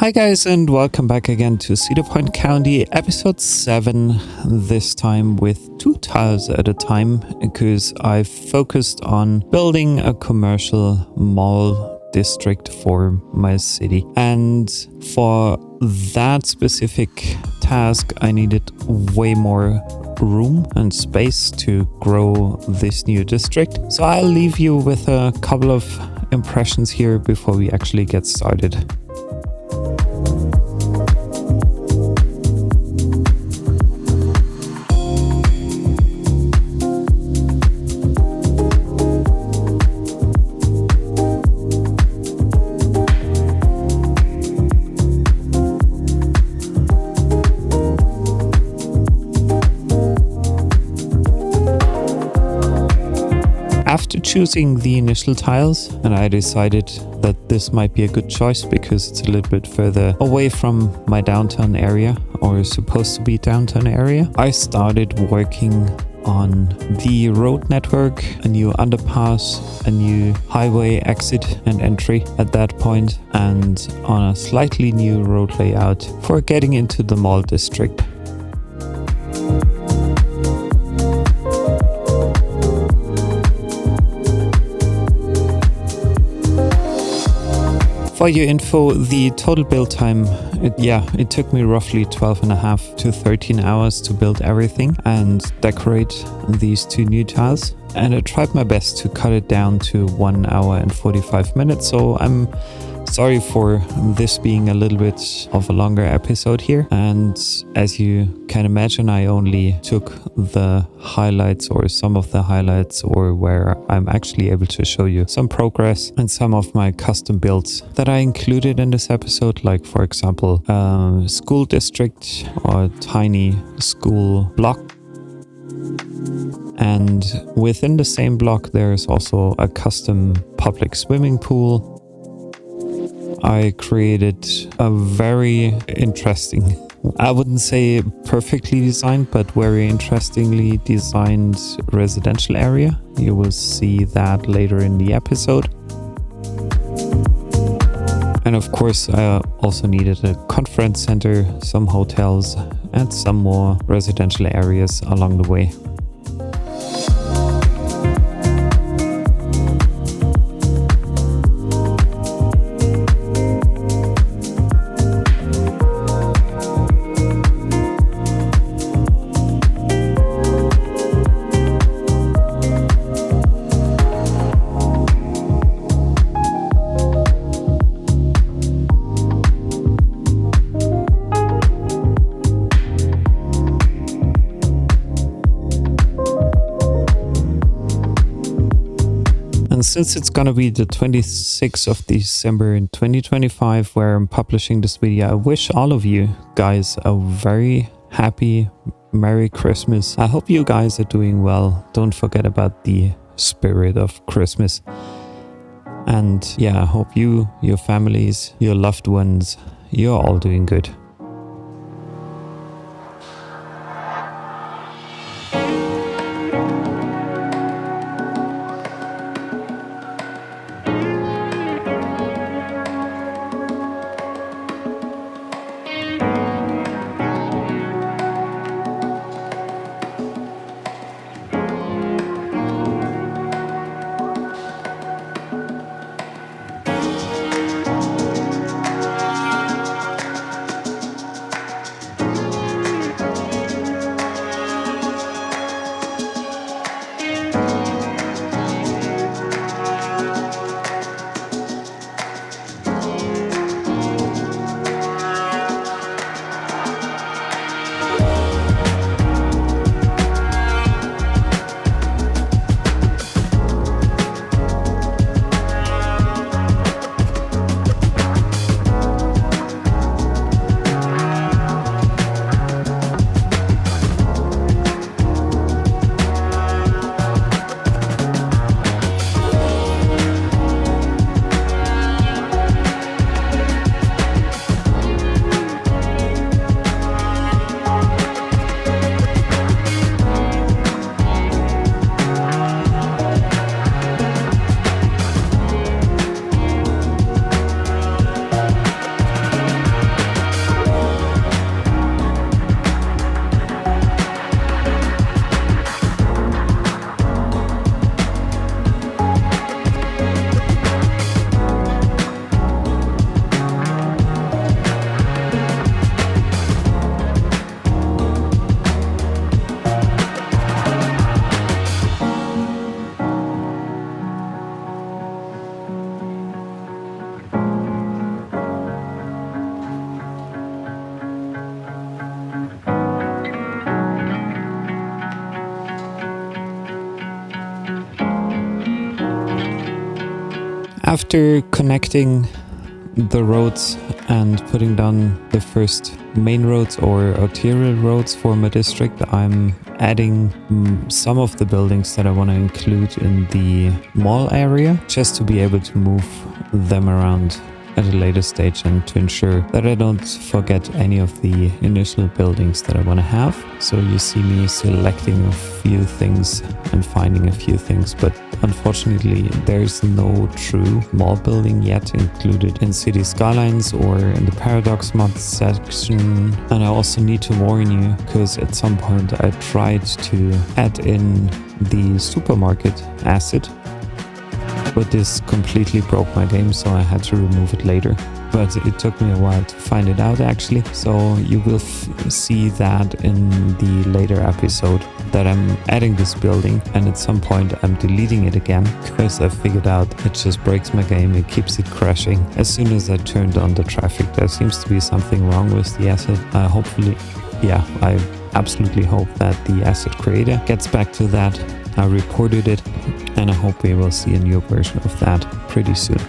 Hi guys, and welcome back again to Cedarpoint County, episode 7, this time with 2 tiles at a time, because I've focused on building a commercial mall district for my city. And for that specific task, I needed way more room and space to grow this new district. So I'll leave you with a couple of impressions here before we actually get started. After choosing the initial tiles, and I decided that this might be a good choice because it's a little bit further away from my downtown area, or supposed to be downtown area, I started working on the road network, a new underpass, a new highway exit and entry at that point, and on a slightly new road layout for getting into the mall district. For your info, the total build time, it took me roughly 12.5 to 13 hours to build everything and decorate these 2 new tiles. And I tried my best to cut it down to 1 hour and 45 minutes. So I'm sorry for this being a little bit of a longer episode here. And as you can imagine, I only took the highlights, or some of the highlights, or where I'm actually able to show you some progress and some of my custom builds that I included in this episode, like for example, school district or tiny school block. And within the same block, there's also a custom public swimming pool. I created a very interesting, I wouldn't say perfectly designed, but very interestingly designed residential area. You will see that later in the episode. And of course, I also needed a conference center, some hotels, and some more residential areas along the way. And since it's gonna be the 26th of December in 2025 where I'm publishing this video, I wish all of you guys a very happy Merry Christmas. I hope you guys are doing well. Don't forget about the spirit of Christmas. And yeah, I hope you, your families, your loved ones, you're all doing good. After connecting the roads and putting down the first main roads or arterial roads for my district, I'm adding some of the buildings that I want to include in the mall area, just to be able to move them around at a later stage and to ensure that I don't forget any of the initial buildings that I want to have. So you see me selecting a few things and finding a few things, but unfortunately there's no true mall building yet included in City Skylines or in the Paradox mod section. And I also need to warn you, because at some point I tried to add in the supermarket asset, but this completely broke my game, so I had to remove it later. But it took me a while to find it out actually, so you will see that in the later episode that I'm adding this building, and at some point I'm deleting it again because I figured out it just breaks my game, it keeps it crashing. As soon as I turned on the traffic, there seems to be something wrong with the asset. I absolutely hope that the asset creator gets back to that. I reported it, and I hope we will see a new version of that pretty soon.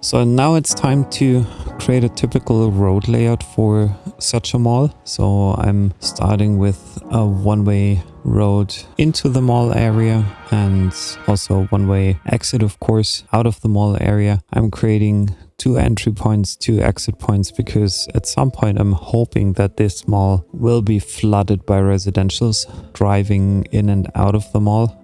So now it's time to create a typical road layout for such a mall. So I'm starting with a one-way road into the mall area and also one-way exit, of course, out of the mall area. I'm creating 2 entry points, 2 exit points, because at some point I'm hoping that this mall will be flooded by residentials driving in and out of the mall.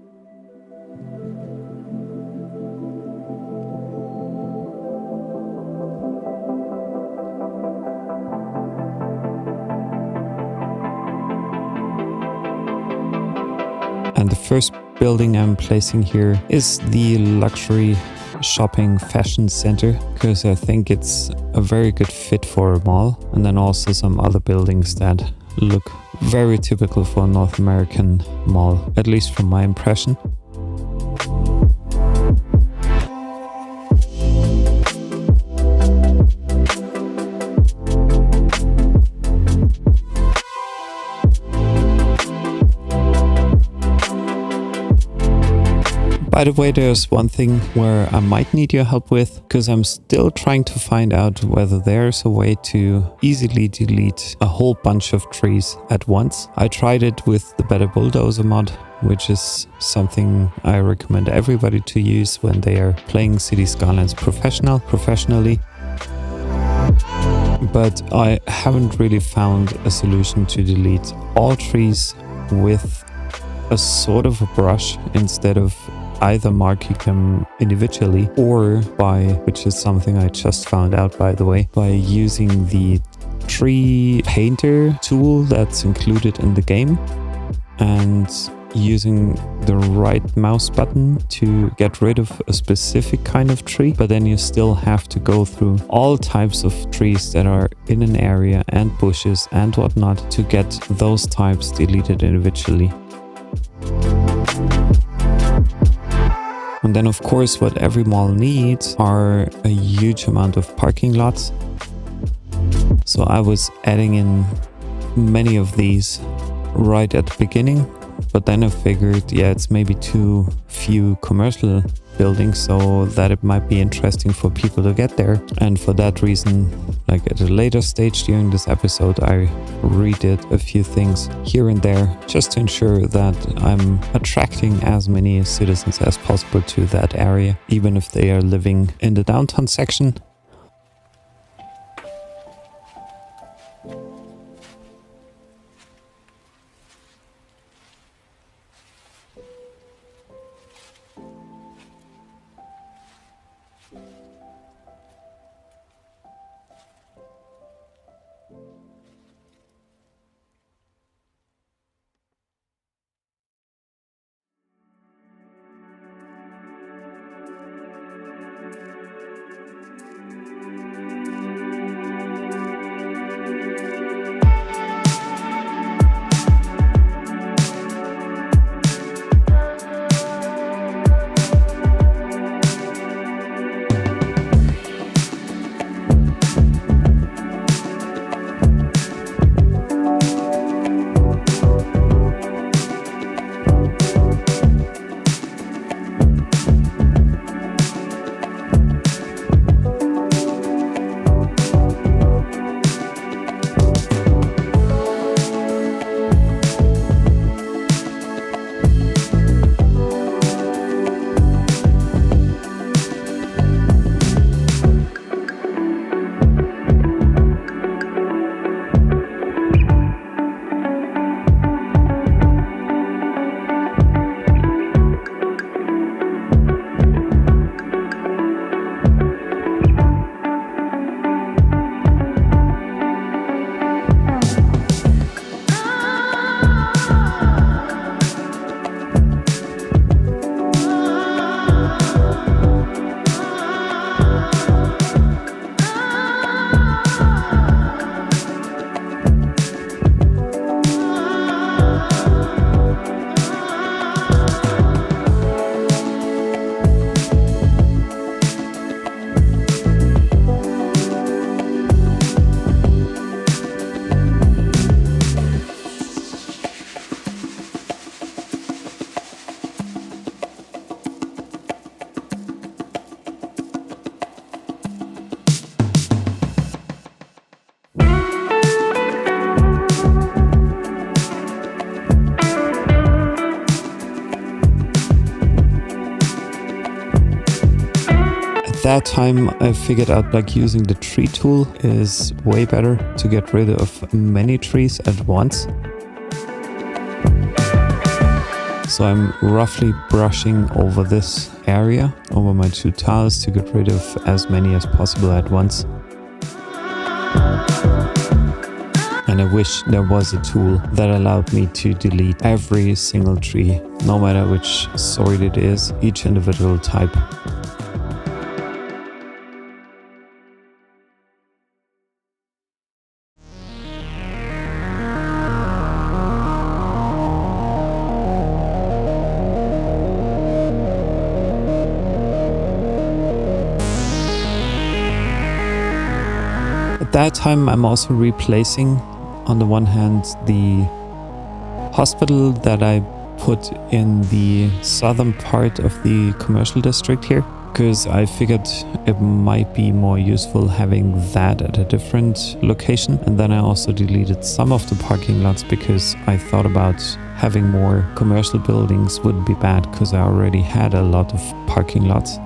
And the first building I'm placing here is the luxury shopping fashion center, because I think it's a very good fit for a mall. And then also some other buildings that look very typical for a North American mall, at least from my impression. By the way, there's one thing where I might need your help with, because I'm still trying to find out whether there's a way to easily delete a whole bunch of trees at once. I tried it with the Better Bulldozer mod, which is something I recommend everybody to use when they are playing City Skylines professionally. But I haven't really found a solution to delete all trees with a sort of a brush instead of either marking them individually or by, which is something I just found out by the way, by using the tree painter tool that's included in the game and using the right mouse button to get rid of a specific kind of tree, but then you still have to go through all types of trees that are in an area and bushes and whatnot to get those types deleted individually. And then of course what every mall needs are a huge amount of parking lots. So I was adding in many of these right at the beginning, but then I figured, yeah, it's maybe too few commercial building so that it might be interesting for people to get there. And for that reason, like at a later stage during this episode, I redid a few things here and there just to ensure that I'm attracting as many citizens as possible to that area, even if they are living in the downtown section. That time I figured out like using the tree tool is way better to get rid of many trees at once. So I'm roughly brushing over this area, over my 2 tiles to get rid of as many as possible at once. And I wish there was a tool that allowed me to delete every single tree, no matter which sort it is, each individual type. At that time, I'm also replacing, on the one hand, the hospital that I put in the southern part of the commercial district here, because I figured it might be more useful having that at a different location. And then I also deleted some of the parking lots because I thought about having more commercial buildings would be bad, because I already had a lot of parking lots.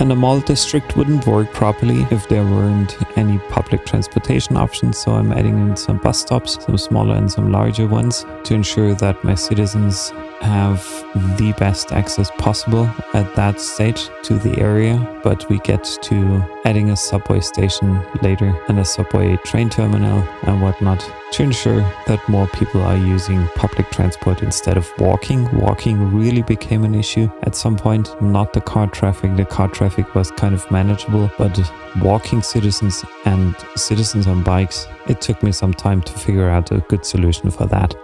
And the mall district wouldn't work properly if there weren't any public transportation options, so I'm adding in some bus stops, some smaller and some larger ones, to ensure that my citizens have the best access possible at that stage to the area. But we get to adding a subway station later and a subway train terminal and whatnot to ensure that more people are using public transport instead of walking. Walking really became an issue at some point, not the car traffic. The car traffic was kind of manageable, but walking citizens and citizens on bikes, it took me some time to figure out a good solution for that.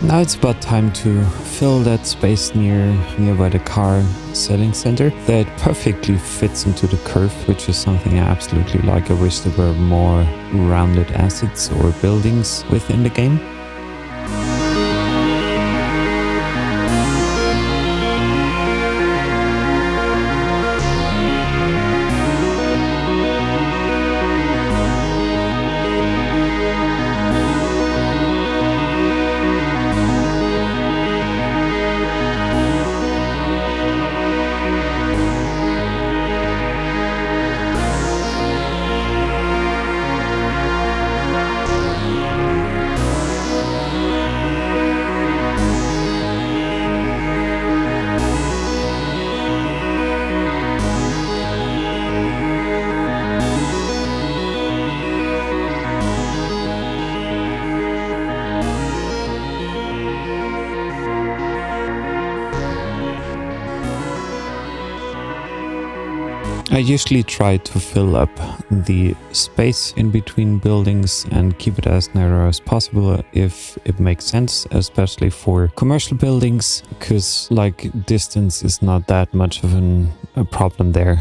Now it's about time to fill that space nearby the car selling center that perfectly fits into the curve, which is something I absolutely like. I wish there were more rounded assets or buildings within the game. I usually try to fill up the space in between buildings and keep it as narrow as possible if it makes sense, especially for commercial buildings, because like distance is not that much of a problem there.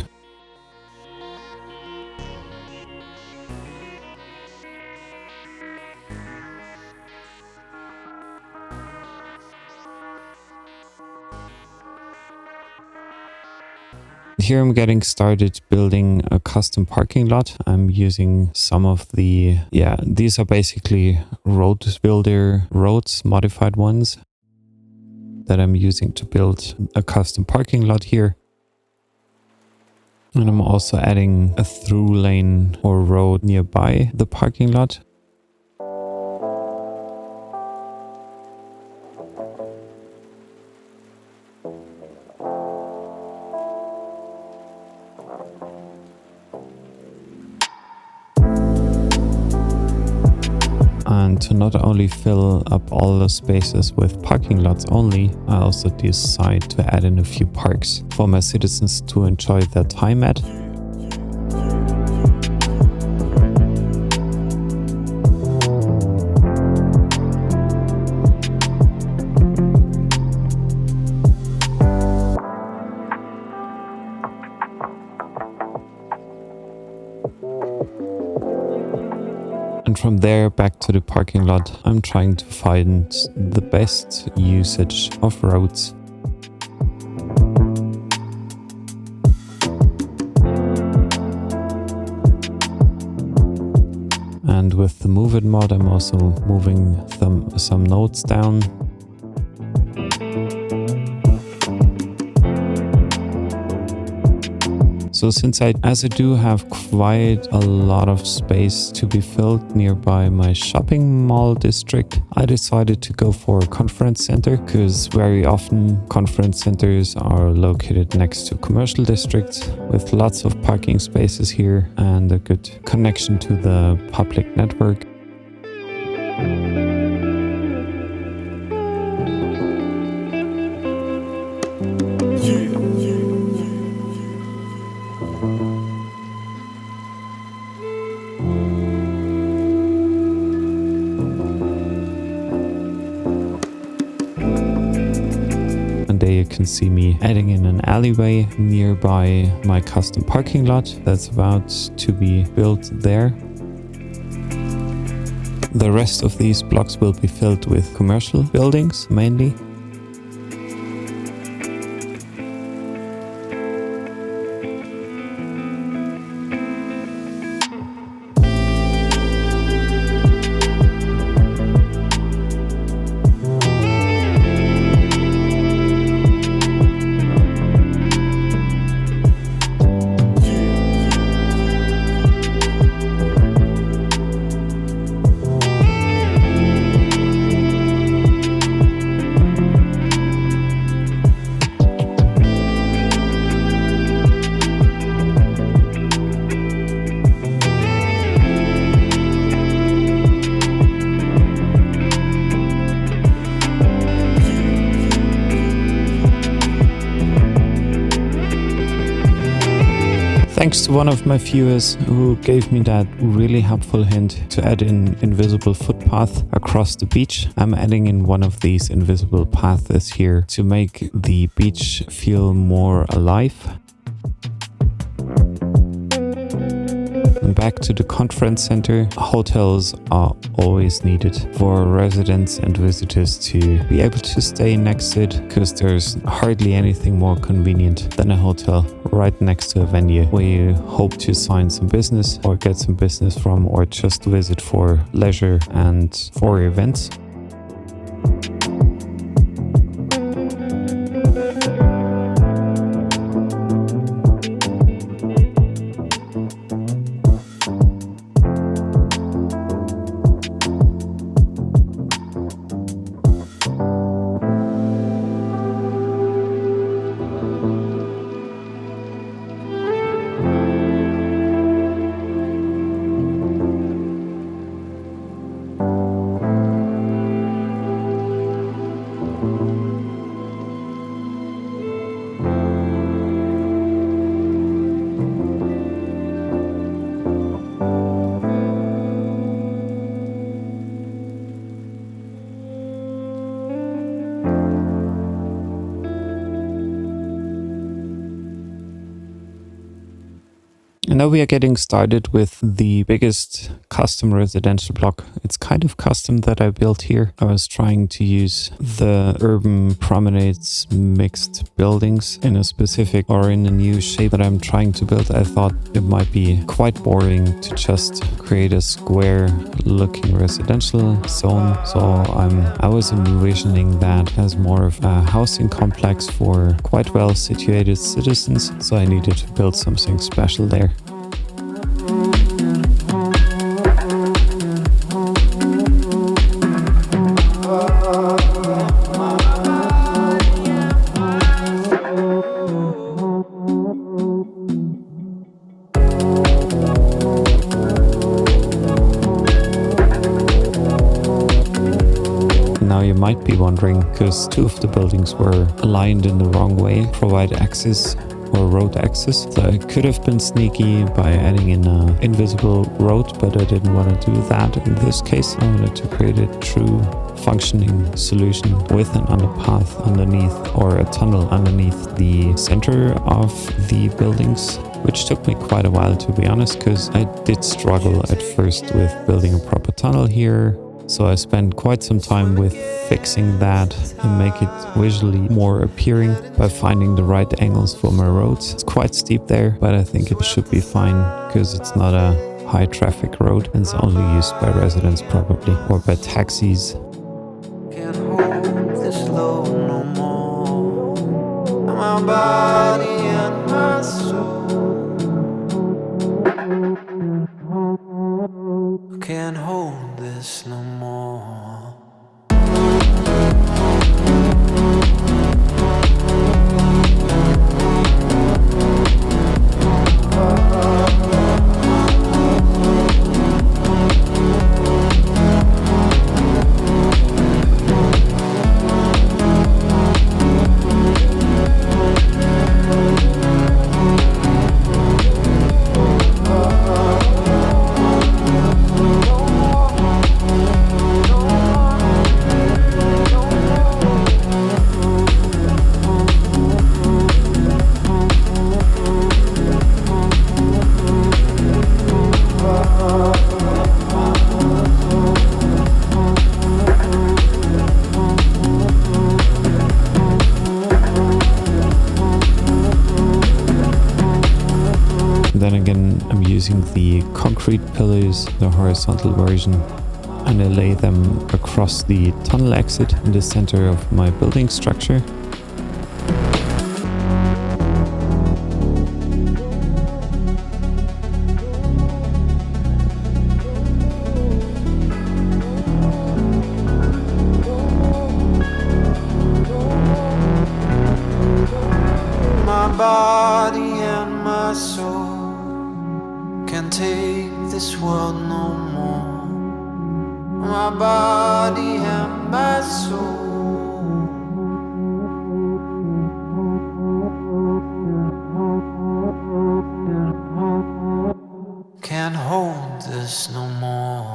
Here I'm getting started building a custom parking lot. I'm using some of these are basically road builder roads, modified ones that I'm using to build a custom parking lot here. And I'm also adding a through lane or road nearby the parking lot. And to not only fill up all the spaces with parking lots only, I also decide to add in a few parks for my citizens to enjoy their time at. And from there back to the parking lot, I'm trying to find the best usage of roads. And with the Move It mod, I'm also moving some nodes down. So as I do have quite a lot of space to be filled nearby my shopping mall district, I decided to go for a conference center, because very often conference centers are located next to commercial districts with lots of parking spaces here and a good connection to the public network. Today you can see me adding in an alleyway nearby my custom parking lot that's about to be built there. The rest of these blocks will be filled with commercial buildings mainly. Thanks to one of my viewers who gave me that really helpful hint to add in invisible footpath across the beach. I'm adding in one of these invisible paths here to make the beach feel more alive. And back to the conference center. Hotels are always needed for residents and visitors to be able to stay next to it, because there's hardly anything more convenient than a hotel right next to a venue where you hope to sign some business or get some business from, or just visit for leisure and for events. And now we are getting started with the biggest custom residential block. It's kind of custom that I built here. I was trying to use the urban promenades mixed buildings in a specific or in a new shape that I'm trying to build. I thought it might be quite boring to just create a square looking residential zone. So I was envisioning that as more of a housing complex for quite well situated citizens. So I needed to build something special there. Now you might be wondering, because two of the buildings were aligned in the wrong way, provide access or road access. So I could have been sneaky by adding in an invisible road, but I didn't want to do that in this case. I wanted to create a true functioning solution with an underpath underneath, or a tunnel underneath the center of the buildings, which took me quite a while, to be honest, because I did struggle at first with building a proper tunnel here. So I spent quite some time with fixing that and make it visually more appealing by finding the right angles for my roads. It's quite steep there, but I think it should be fine because it's not a high traffic road and it's only used by residents probably, or by taxis. Can't hold this load no more. My body and my soul can't hold this no more. using the concrete pillars, the horizontal version, and I lay them across the tunnel exit in the center of my building structure. My body and my soul can't take this world no more. My body and my soul can't hold this no more.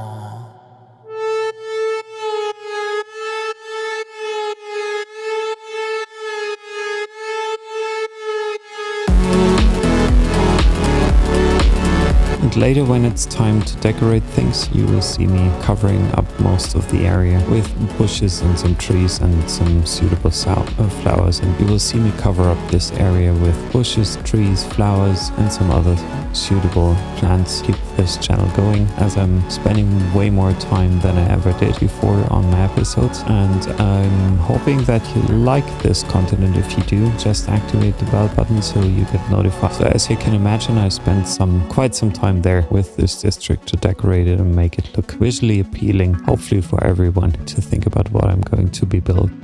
And later, when it's time to decorate things, you will see me covering up most of the area with bushes and some trees and some suitable flowers. And you will see me cover up this area with bushes, trees, flowers, and some other suitable plants. Keep this channel going, as I'm spending way more time than I ever did before on my episodes. And I'm hoping that you like this content, and if you do, just activate the bell button so you get notified. So as you can imagine, I spent quite some time there with this district to decorate it and make it look visually appealing, hopefully for everyone to think about what I'm going to be building.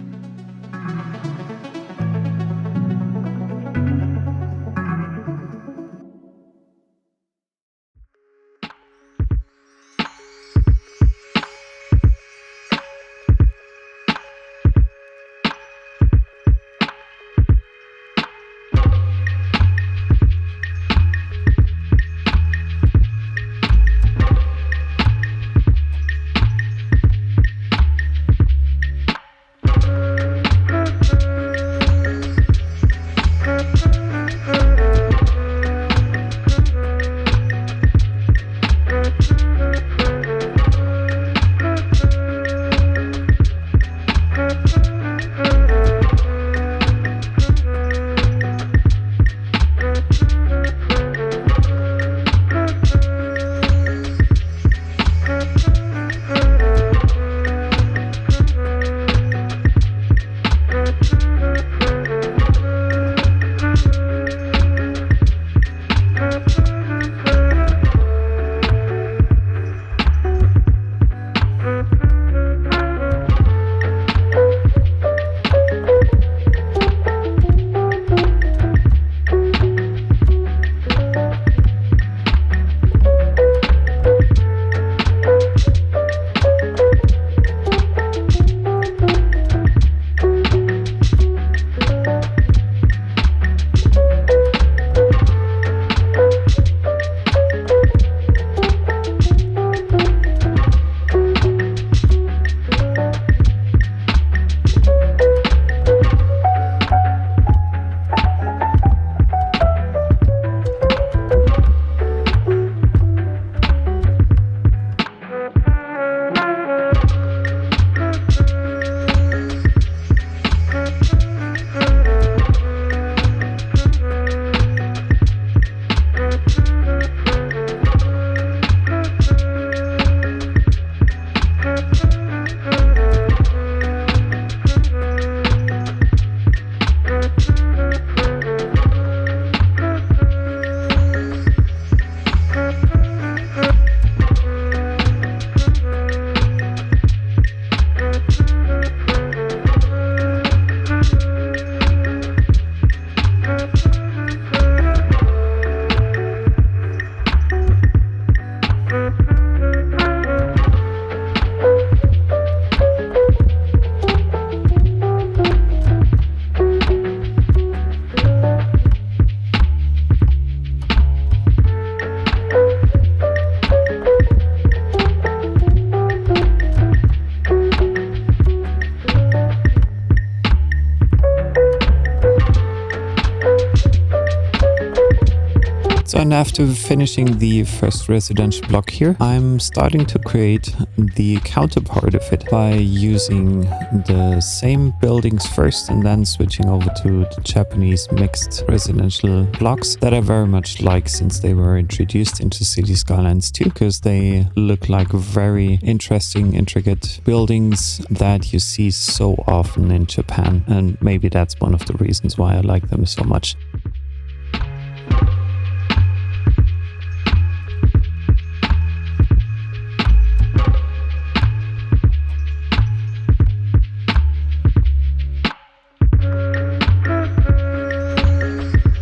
So, and after finishing the first residential block here, I'm starting to create the counterpart of it by using the same buildings first and then switching over to the Japanese mixed residential blocks that I very much like since they were introduced into City Skylines too, because they look like very interesting, intricate buildings that you see so often in Japan, and maybe that's one of the reasons why I like them so much.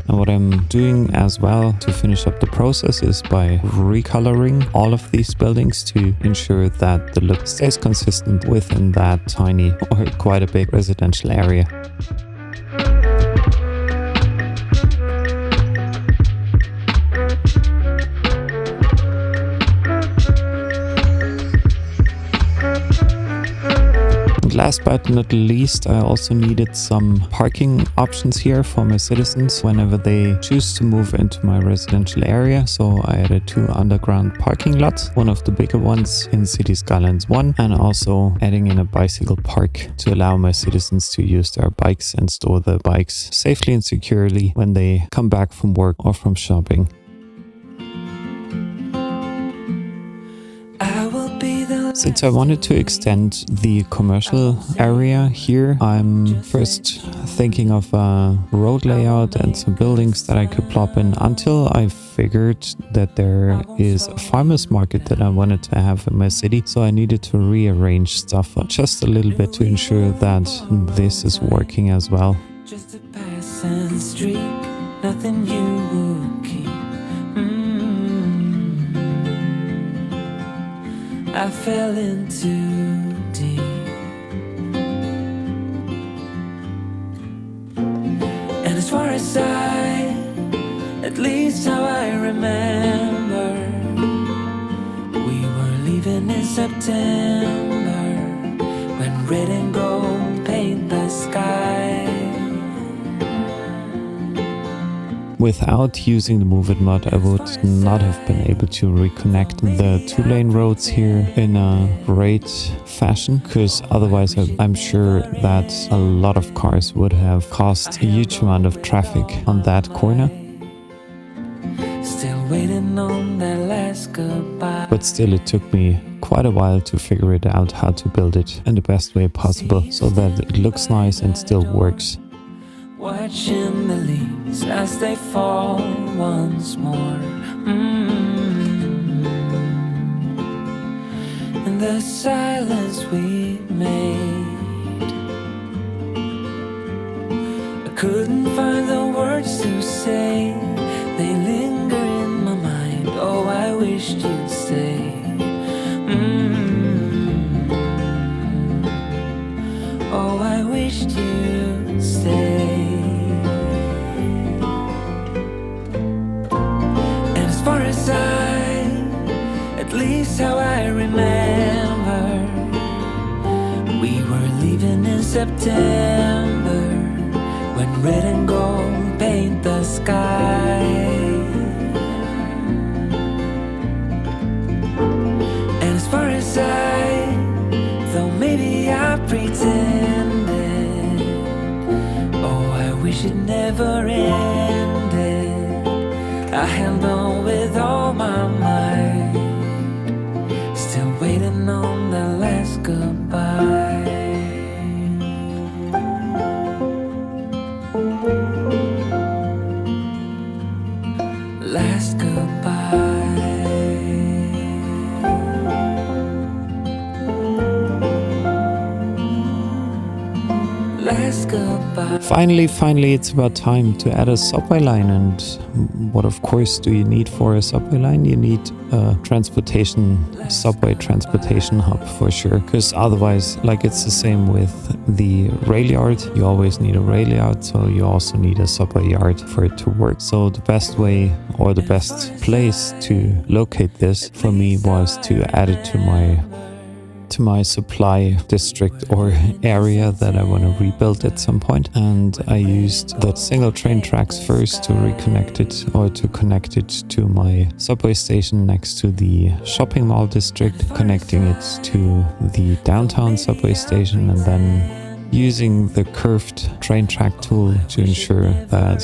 What I'm doing as well to finish up the process is by recoloring all of these buildings to ensure that the look stays consistent within that tiny or quite a big residential area. Last but not least, I also needed some parking options here for my citizens whenever they choose to move into my residential area. So I added 2 underground parking lots, one of the bigger ones in City Skylines 1, and also adding in a bicycle park to allow my citizens to use their bikes and store their bikes safely and securely when they come back from work or from shopping. Since I wanted to extend the commercial area here, I'm first thinking of a road layout and some buildings that I could plop in until I figured that there is a farmer's market that I wanted to have in my city. So I needed to rearrange stuff just a little bit to ensure that this is working as well. Just a passing streak, nothing you will keep. I fell in too deep. And as far as at least how I remember, we were leaving in September when red and gold paint the sky. Without using the Move It mod, I would not have been able to reconnect the 2-lane roads here in a great fashion, because otherwise I'm sure that a lot of cars would have caused a huge amount of traffic on that corner. Still waiting on that last goodbye. But still, it took me quite a while to figure it out how to build it in the best way possible so that it looks nice and still works. Watching the leaves as they fall once more. In the silence we made, I couldn't find the words to say. They linger in my mind. Oh, I wished you'd stay. Oh, I wished you'd stay. At least how I remember, we were leaving in September when red and gold paint the sky. And as far as though maybe I pretended, oh, I wish it never ended. I held on with all my might, still waiting on the last goodbye. Last goodbye. Last goodbye. Finally, it's about time to add a subway line. And what, of course, do you need for a subway line? You need a subway transportation hub for sure. Because otherwise, like it's the same with the rail yard, you always need a rail yard, so you also need a subway yard for it to work. So the best way or the best place to locate this for me was to add it to my to my supply district or area that I want to rebuild at some point. And I used the single train tracks first to reconnect it, or to connect it to my subway station next to the shopping mall district, connecting it to the downtown subway station, and then using the curved train track tool to ensure that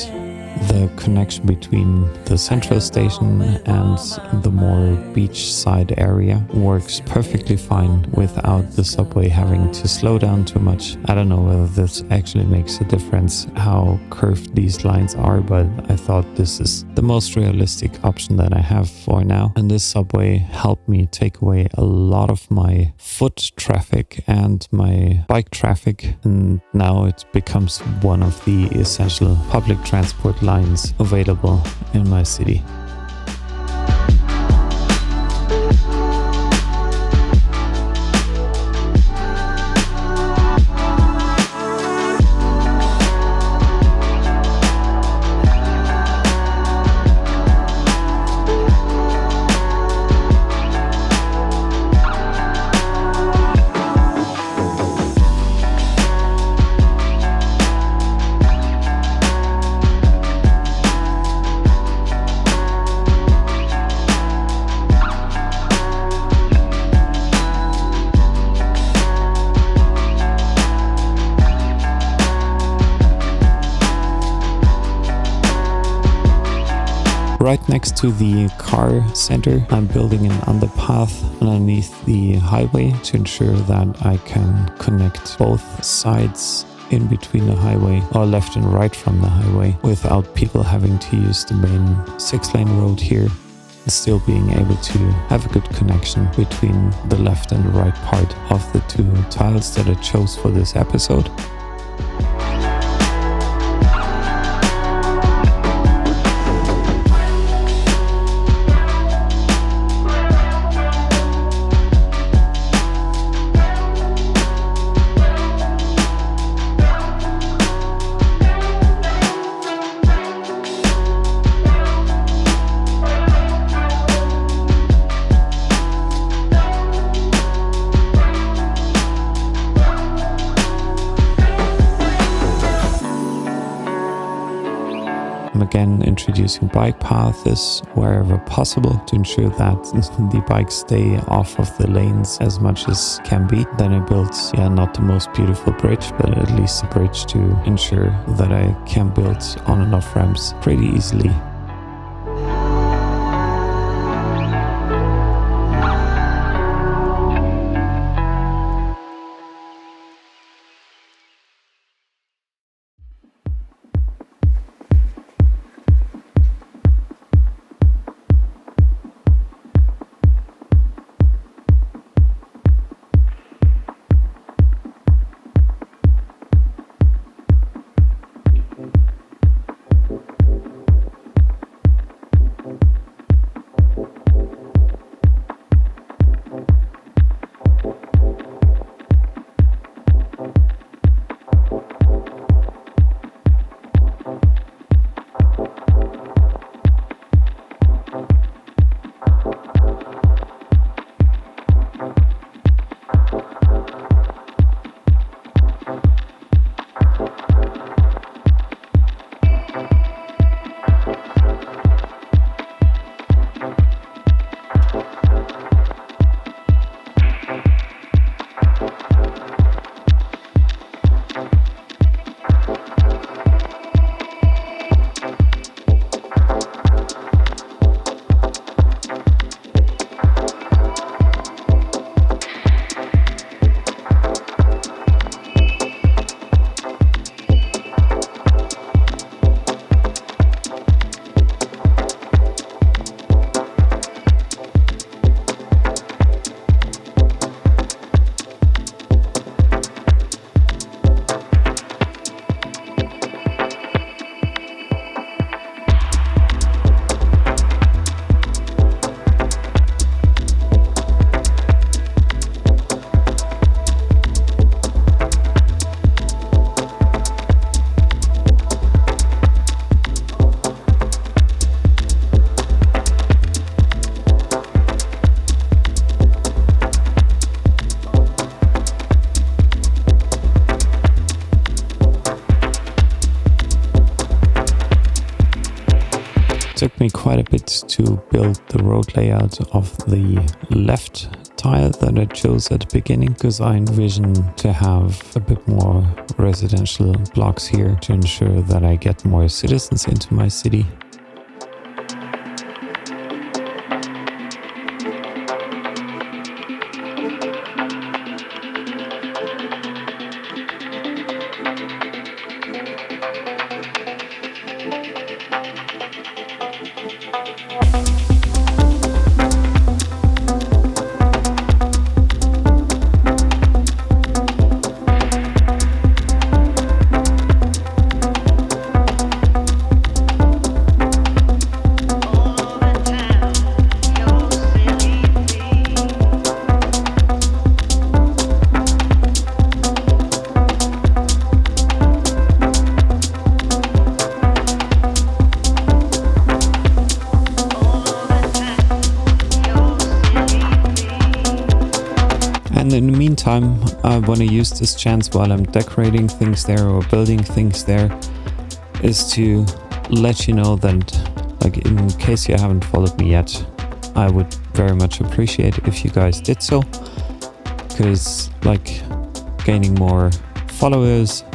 the connection between the central station and the more beachside area works perfectly fine without the subway having to slow down too much. I don't know whether this actually makes a difference how curved these lines are, but I thought this is the most realistic option that I have for now. And this subway helped me take away a lot of my foot traffic and my bike traffic, and now it becomes one of the essential public transport lines available in my city. Right next to the car center, I'm building an underpath underneath the highway to ensure that I can connect both sides in between the highway, or left and right from the highway, without people having to use the main 6-lane road here, and still being able to have a good connection between the left and the right part of the two tiles that I chose for this episode. Again, introducing bike paths wherever possible to ensure that the bikes stay off of the lanes as much as can be. Then I built, not the most beautiful bridge, but at least a bridge to ensure that I can build on and off ramps pretty easily. took me quite a bit to build the road layout of the left tile that I chose at the beginning, because I envision to have a bit more residential blocks here to ensure that I get more citizens into my city. And in the meantime, I want to use this chance while I'm decorating things there or building things there, is to let you know that, like, in case you haven't followed me yet, I would very much appreciate if you guys did so, because like gaining more followers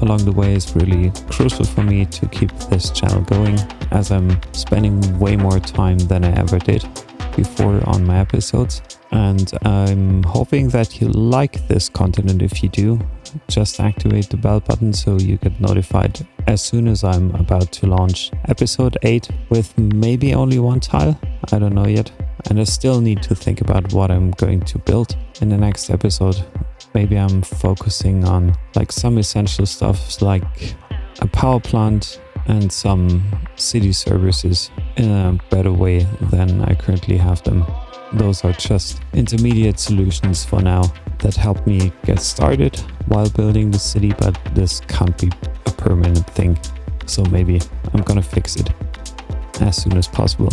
along the way is really crucial for me to keep this channel going, as I'm spending way more time than I ever did before on my episodes. And I'm hoping that you like this content, and if you do, just activate the bell button so you get notified as soon as I'm about to launch episode 8 with maybe only one tile. I don't know yet, and I still need to think about what I'm going to build in the next episode. Maybe I'm focusing on like some essential stuff like a power plant and some city services in a better way than I currently have them. Those are just intermediate solutions for now that help me get started while building the city, but this can't be a permanent thing. So maybe I'm gonna fix it as soon as possible.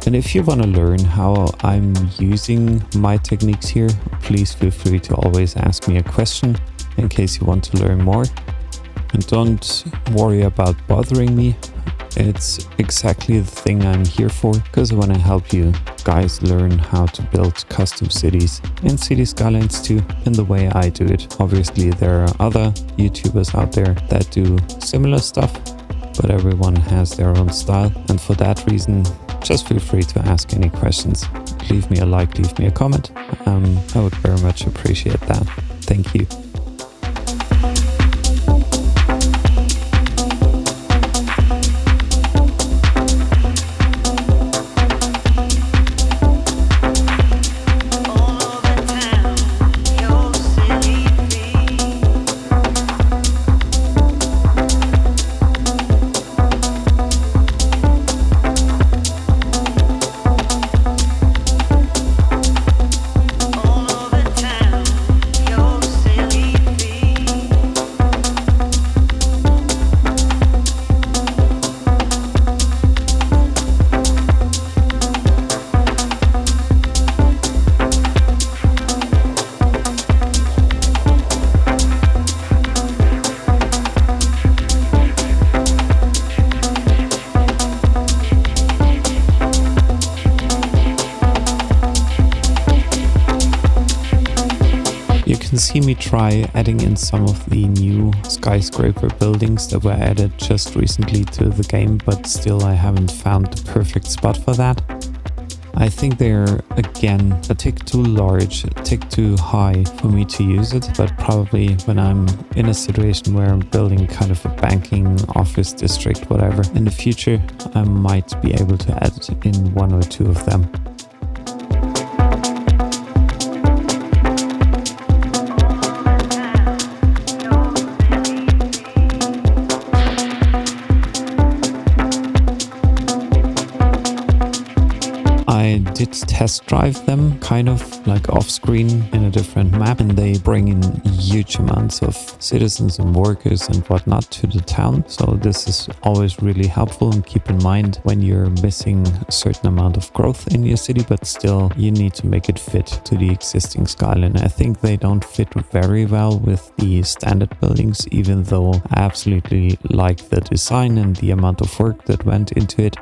And if you want to learn how I'm using my techniques here, please feel free to always ask me a question in case you want to learn more. And don't worry about bothering me. It's exactly the thing I'm here for, because I want to help you guys learn how to build custom cities in City Skylines too, in the way I do it. Obviously there are other YouTubers out there that do similar stuff, but everyone has their own style, and for that reason just feel free to ask any questions. Leave me a like, leave me a comment. I would very much appreciate that. Thank you. You can see me try adding in some of the new skyscraper buildings that were added just recently to the game, but still I haven't found the perfect spot for that. I think they're, again, a tick too large, a tick too high for me to use it, but probably when I'm in a situation where I'm building kind of a banking office district, whatever, in the future, I might be able to add in one or two of them. I did test drive them kind of like off screen in a different map, and they bring in huge amounts of citizens and workers and whatnot to the town. So this is always really helpful, and keep in mind when you're missing a certain amount of growth in your city, but still you need to make it fit to the existing skyline. I think they don't fit very well with the standard buildings, even though I absolutely like the design and the amount of work that went into it.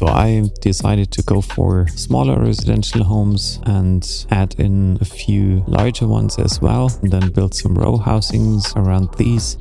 So I decided to go for smaller residential homes and add in a few larger ones as well, and then build some row housings around these.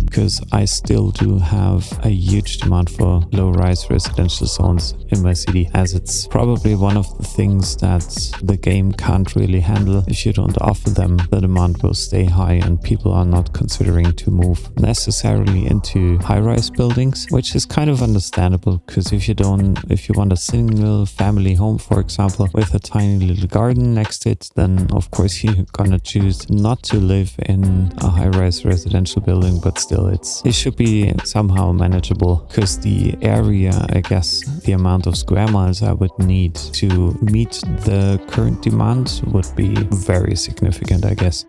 Because I still do have a huge demand for low-rise residential zones in my city, as it's probably one of the things that the game can't really handle. If you don't offer them, the demand will stay high and people are not considering to move necessarily into high-rise buildings, which is kind of understandable, because if you want a single family home, for example, with a tiny little garden next to it, then of course you're gonna choose not to live in a high-rise residential building, but still it should be somehow manageable, because the area, I guess, the amount of square miles I would need to meet the current demand would be very significant, I guess.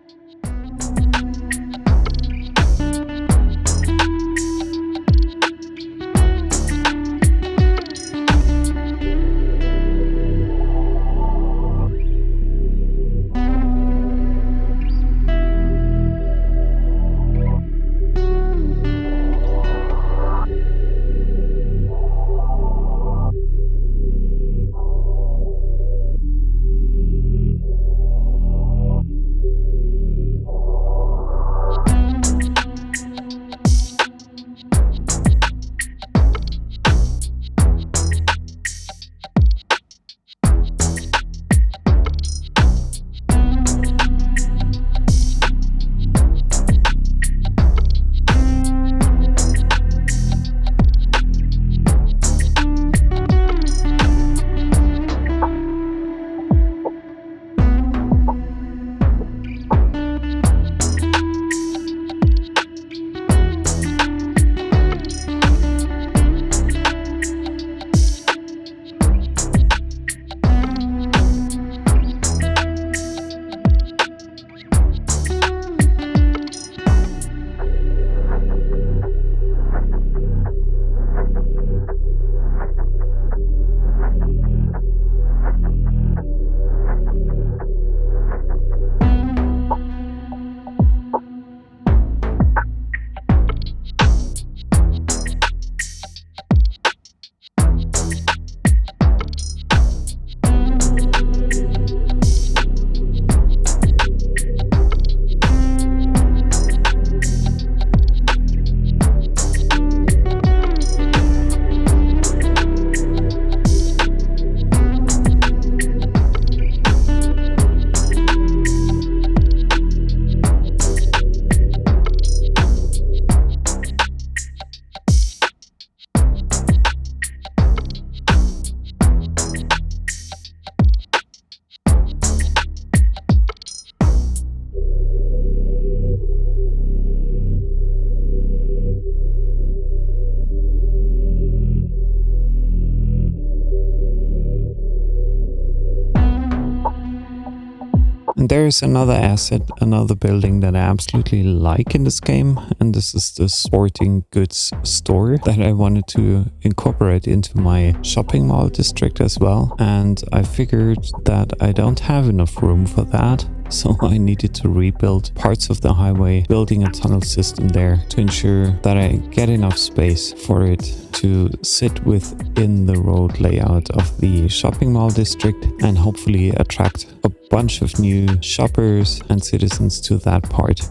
And there is another asset, another building that I absolutely like in this game, and this is the sporting goods store that I wanted to incorporate into my shopping mall district as well. And I figured that I don't have enough room for that, so I needed to rebuild parts of the highway, building a tunnel system there to ensure that I get enough space for it to sit within the road layout of the shopping mall district and hopefully attract a bunch of new shoppers and citizens to that part.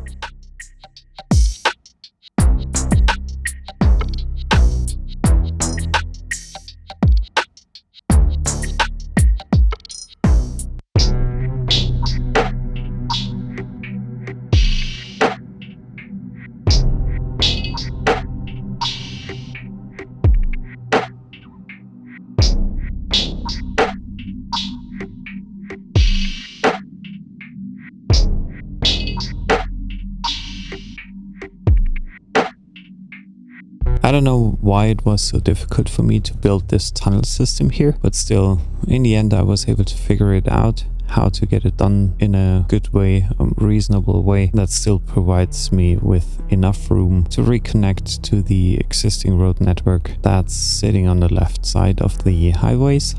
I don't know why it was so difficult for me to build this tunnel system here, but still, in the end I was able to figure it out, how to get it done in a good way, a reasonable way that still provides me with enough room to reconnect to the existing road network that's sitting on the left side of the highways.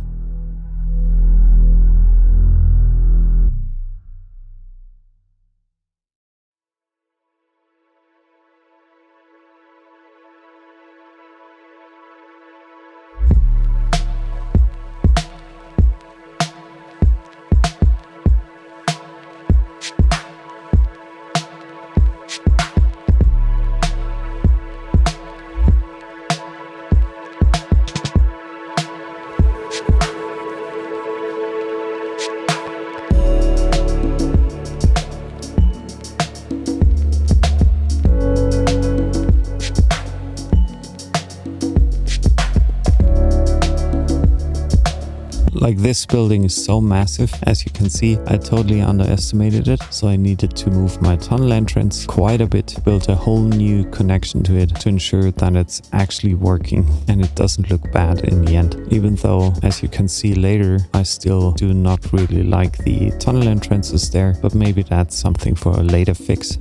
Like, this building is so massive. As you can see, I totally underestimated it. So I needed to move my tunnel entrance quite a bit, build a whole new connection to it to ensure that it's actually working and it doesn't look bad in the end. Even though, as you can see later, I still do not really like the tunnel entrances there, but maybe that's something for a later fix.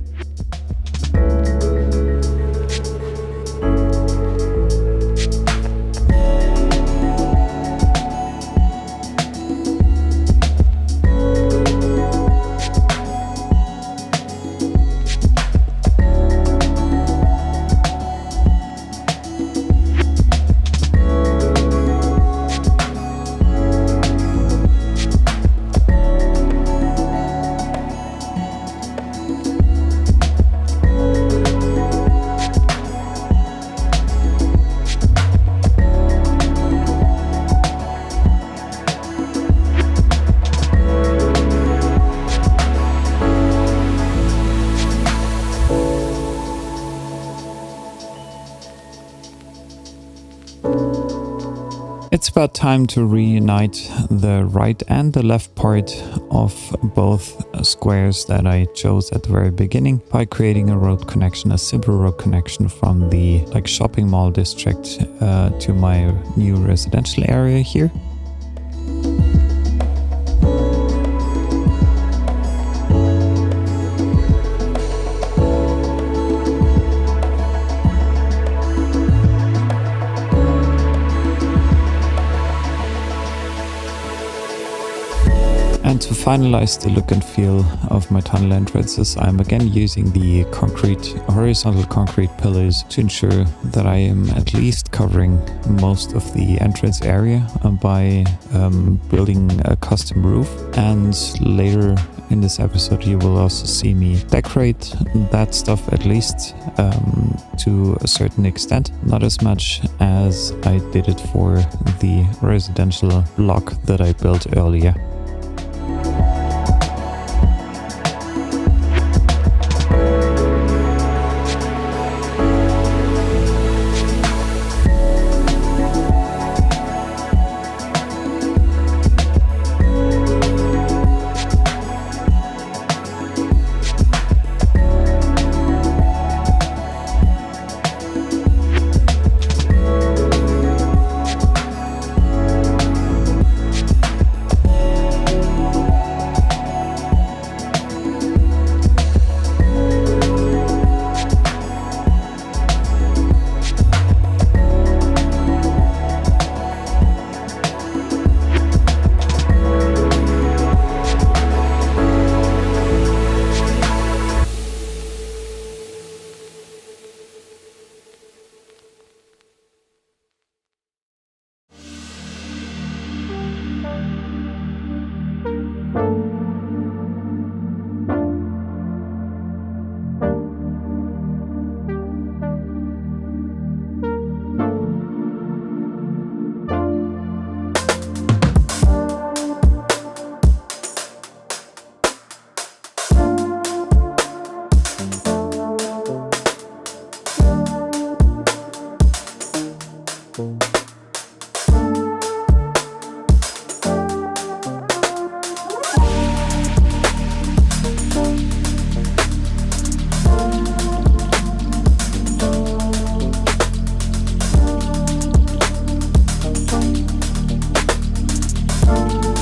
It's about time to reunite the right and the left part of both squares that I chose at the very beginning by creating a road connection, a simple road connection from the shopping mall district to my new residential area here. And to finalize the look and feel of my tunnel entrances, I'm again using the horizontal concrete pillars to ensure that I am at least covering most of the entrance area by building a custom roof. And later in this episode you will also see me decorate that stuff, at least to a certain extent, not as much as I did it for the residential block that I built earlier.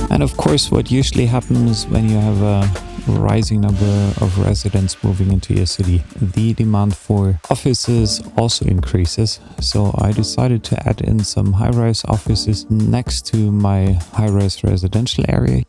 And of course, what usually happens when you have a rising number of residents moving into your city, the demand for offices also increases. So I decided to add in some high-rise offices next to my high-rise residential area.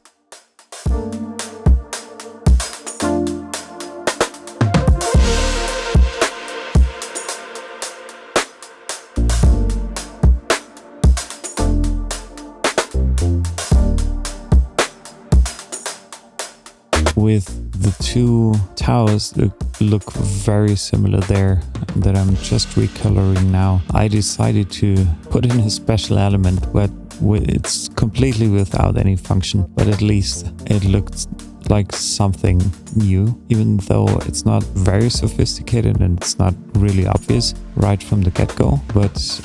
With the two towers that look very similar there that I'm just recoloring now, I decided to put in a special element where it's completely without any function, but at least it looked like something new, even though it's not very sophisticated and it's not really obvious right from the get-go. But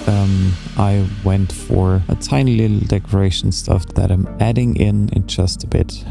I went for a tiny little decoration stuff that I'm adding in just a bit.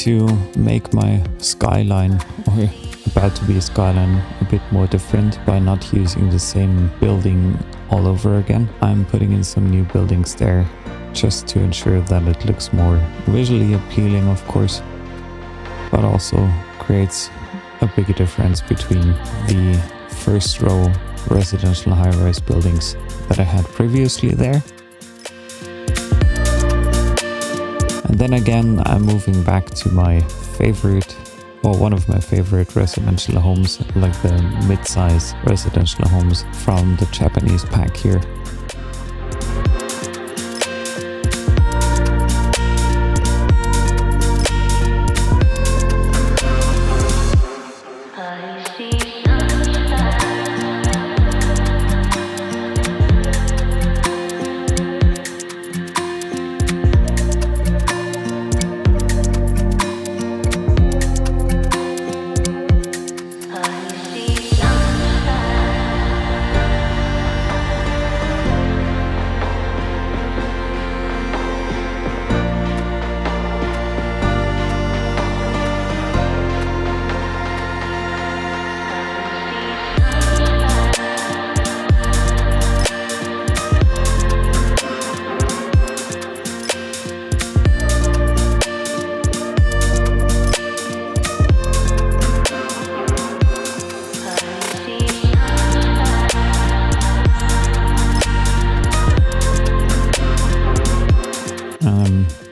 To make my skyline, or about to be a skyline, a bit more different by not using the same building all over again, I'm putting in some new buildings there just to ensure that it looks more visually appealing, of course, but also creates a bigger difference between the first row residential high-rise buildings that I had previously there. And then again, I'm moving back to my favorite, or one of my favorite residential homes, like the mid-size residential homes from the Japanese pack here.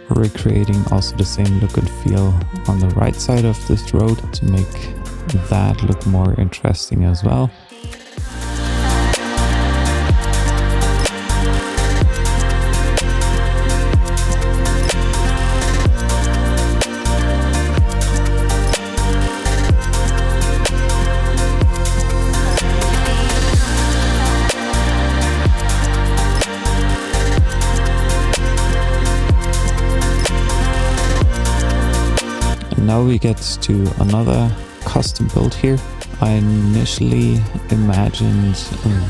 Recreating also the same look and feel on the right side of this road to make that look more interesting as well. Now we get to another custom build here. I initially imagined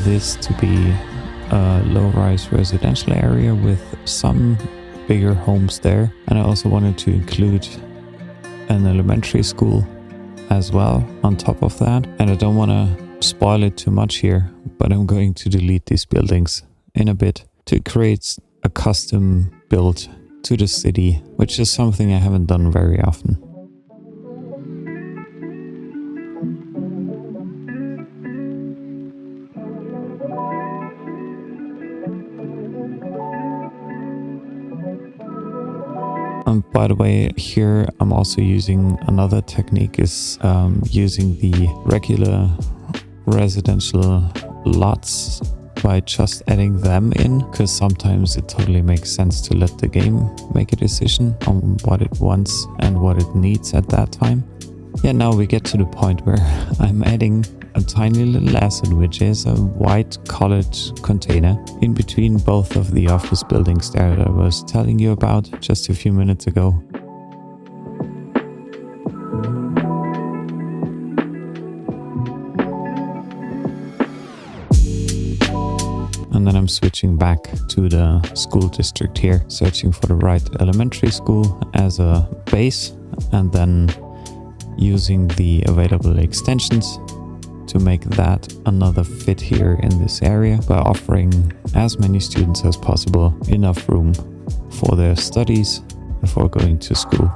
this to be a low-rise residential area with some bigger homes there, and I also wanted to include an elementary school as well on top of that. And I don't want to spoil it too much here, but I'm going to delete these buildings in a bit to create a custom build to the city, which is something I haven't done very often. By the way, here I'm also using another technique, is using the regular residential lots by just adding them in, because sometimes it totally makes sense to let the game make a decision on what it wants and what it needs at that time. Yeah, now we get to the point where I'm adding a tiny little asset, which is a white colored container in between both of the office buildings there that I was telling you about just a few minutes ago. And then I'm switching back to the school district here, searching for the right elementary school as a base, and then using the available extensions to make that another fit here in this area by offering as many students as possible enough room for their studies and for going to school.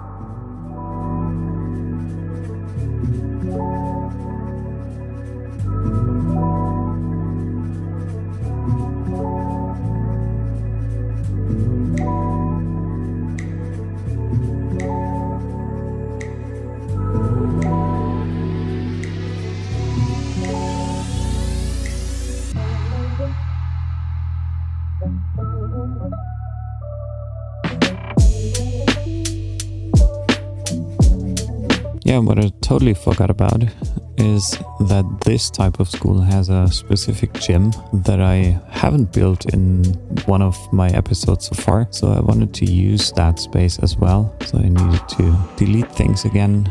Yeah, what I totally forgot about is that this type of school has a specific gym that I haven't built in one of my episodes so far. So I wanted to use that space as well. So I needed to delete things again.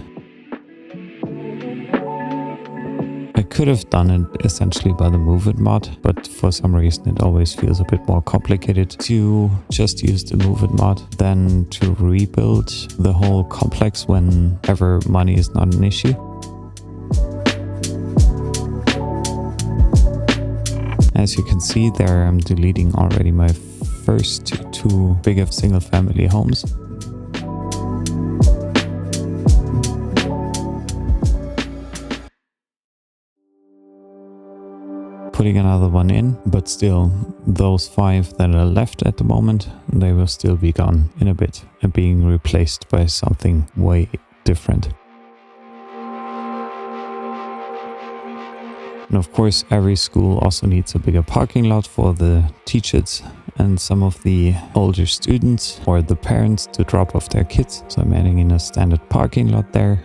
I could have done it essentially by the Move It mod, but for some reason it always feels a bit more complicated to just use the Move It mod than to rebuild the whole complex whenever money is not an issue. As you can see there, I'm deleting already my first two bigger single family homes. Putting another one in, but still those 5 that are left at the moment, they will still be gone in a bit and being replaced by something way different. And of course every school also needs a bigger parking lot for the teachers and some of the older students or the parents to drop off their kids. So I'm adding in a standard parking lot there.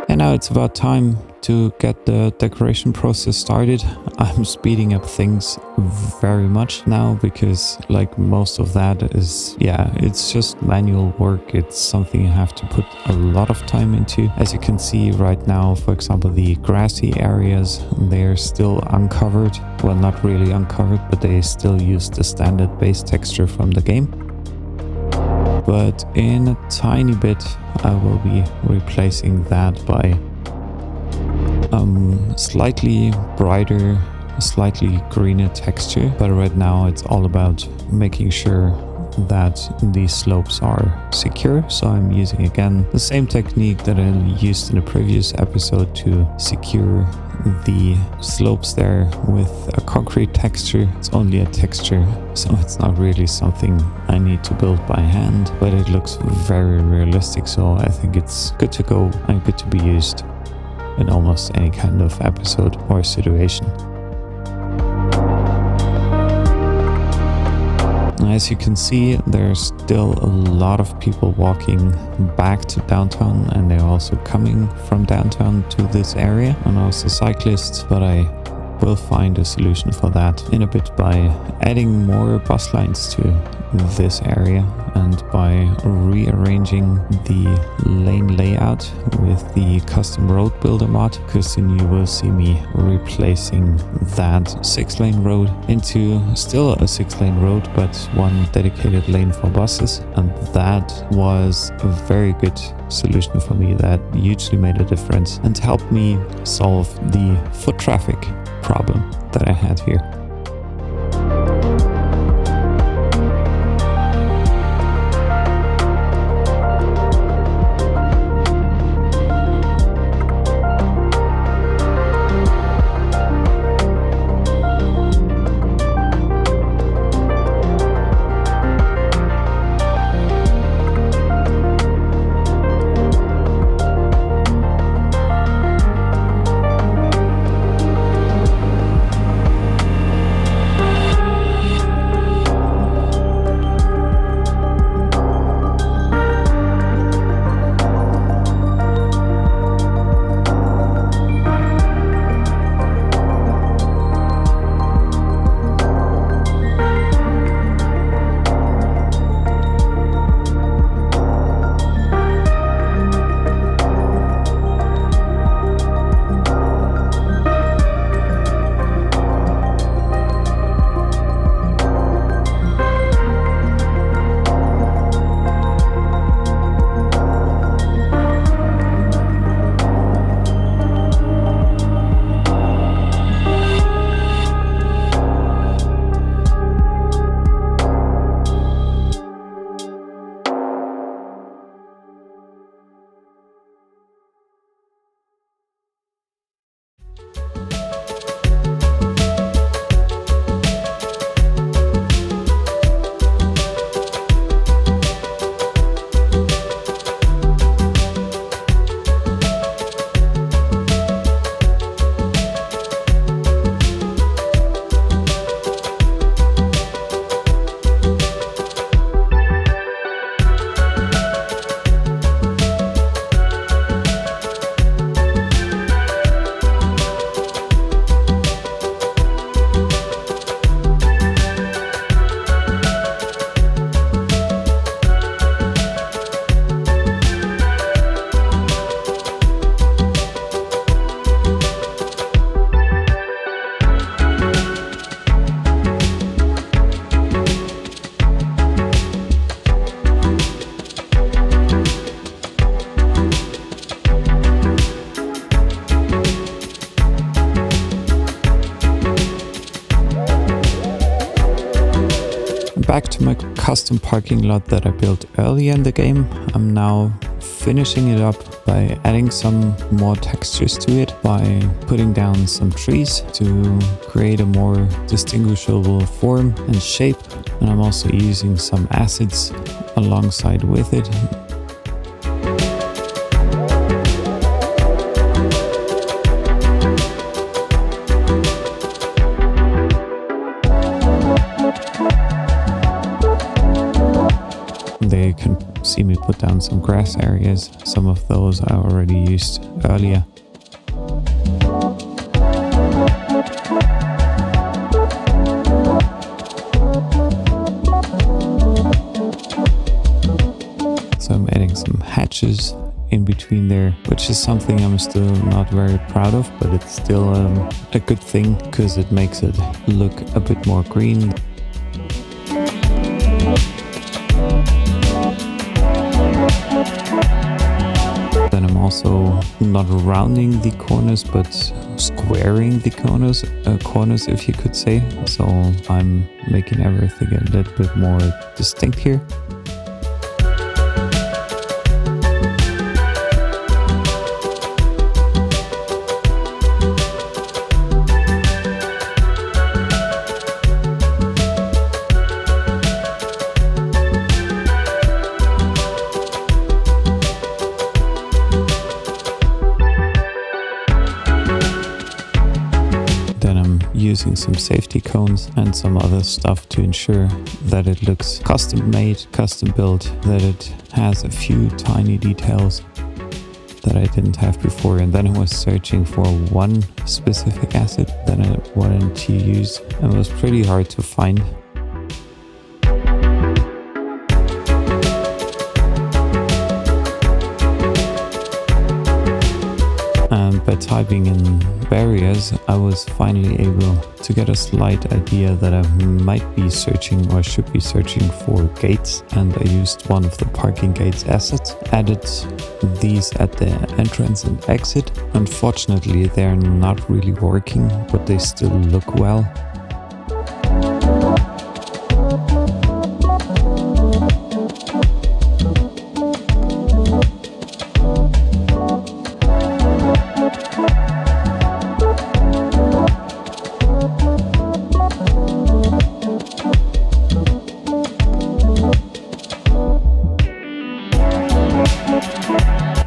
And now it's about time to get the decoration process started. I'm speeding up things very much now because like most of that is, it's just manual work. It's something you have to put a lot of time into. As you can see right now, for example, the grassy areas, they're still uncovered. Well, not really uncovered, but they still use the standard base texture from the game. But in a tiny bit, I will be replacing that by slightly brighter, slightly greener texture. But right now it's all about making sure that these slopes are secure. So I'm using again the same technique that I used in the previous episode to secure the slopes there with a concrete texture. It's only a texture, so it's not really something I need to build by hand, but it looks very realistic, so I think it's good to go and good to be used in almost any kind of episode or situation. As you can see, there's still a lot of people walking back to downtown, and they're also coming from downtown to this area, and also cyclists, but I will find a solution for that in a bit by adding more bus lines to this area and by rearranging the lane layout with the custom road builder mod, because then you will see me replacing that 6-lane road into still a 6-lane road, but one dedicated lane for buses. And that was a very good solution for me that hugely made a difference and helped me solve the foot traffic problem that I had here. back to my custom parking lot that I built earlier in the game. I'm now finishing it up by adding some more textures to it, by putting down some trees to create a more distinguishable form and shape. And I'm also using some acids alongside with it. There you can see me put down some grass areas. Some of those I already used earlier. So I'm adding some hatches in between there, which is something I'm still not very proud of, but it's still a good thing because it makes it look a bit more green. Then I'm also not rounding the corners, but squaring the corners, if you could say. So I'm making everything a little bit more distinct here. Using some safety cones and some other stuff to ensure that it looks custom made, custom built, that it has a few tiny details that I didn't have before. And then I was searching for one specific acid that I wanted to use, and it was pretty hard to find. And by typing in barriers, I was finally able to get a slight idea that I might be searching or should be searching for gates. And I used one of the parking gates assets, added these at the entrance and exit. Unfortunately, they're not really working, but they still look well.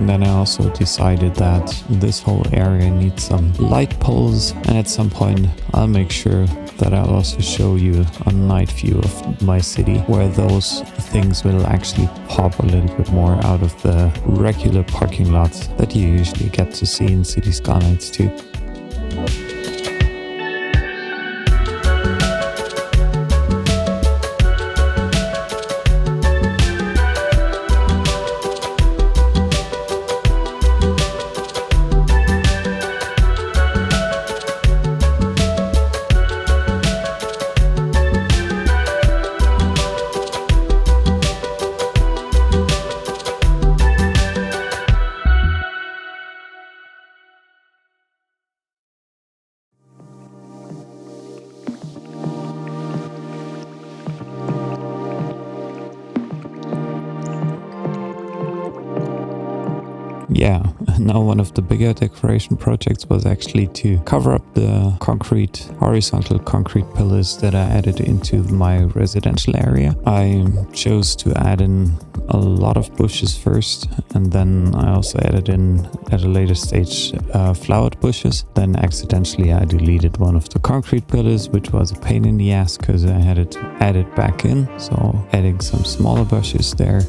Then I also decided that this whole area needs some light poles, and at some point I'll make sure that I'll also show you a night view of my city where those things will actually pop a little bit more out of the regular parking lots that you usually get to see in City Skylines too. Yeah, now one of the bigger decoration projects was actually to cover up the horizontal concrete pillars that I added into my residential area. I chose to add in a lot of bushes first, and then I also added in at a later stage flowered bushes. Then accidentally I deleted one of the concrete pillars, which was a pain in the ass because I had it added back in. So adding some smaller bushes there.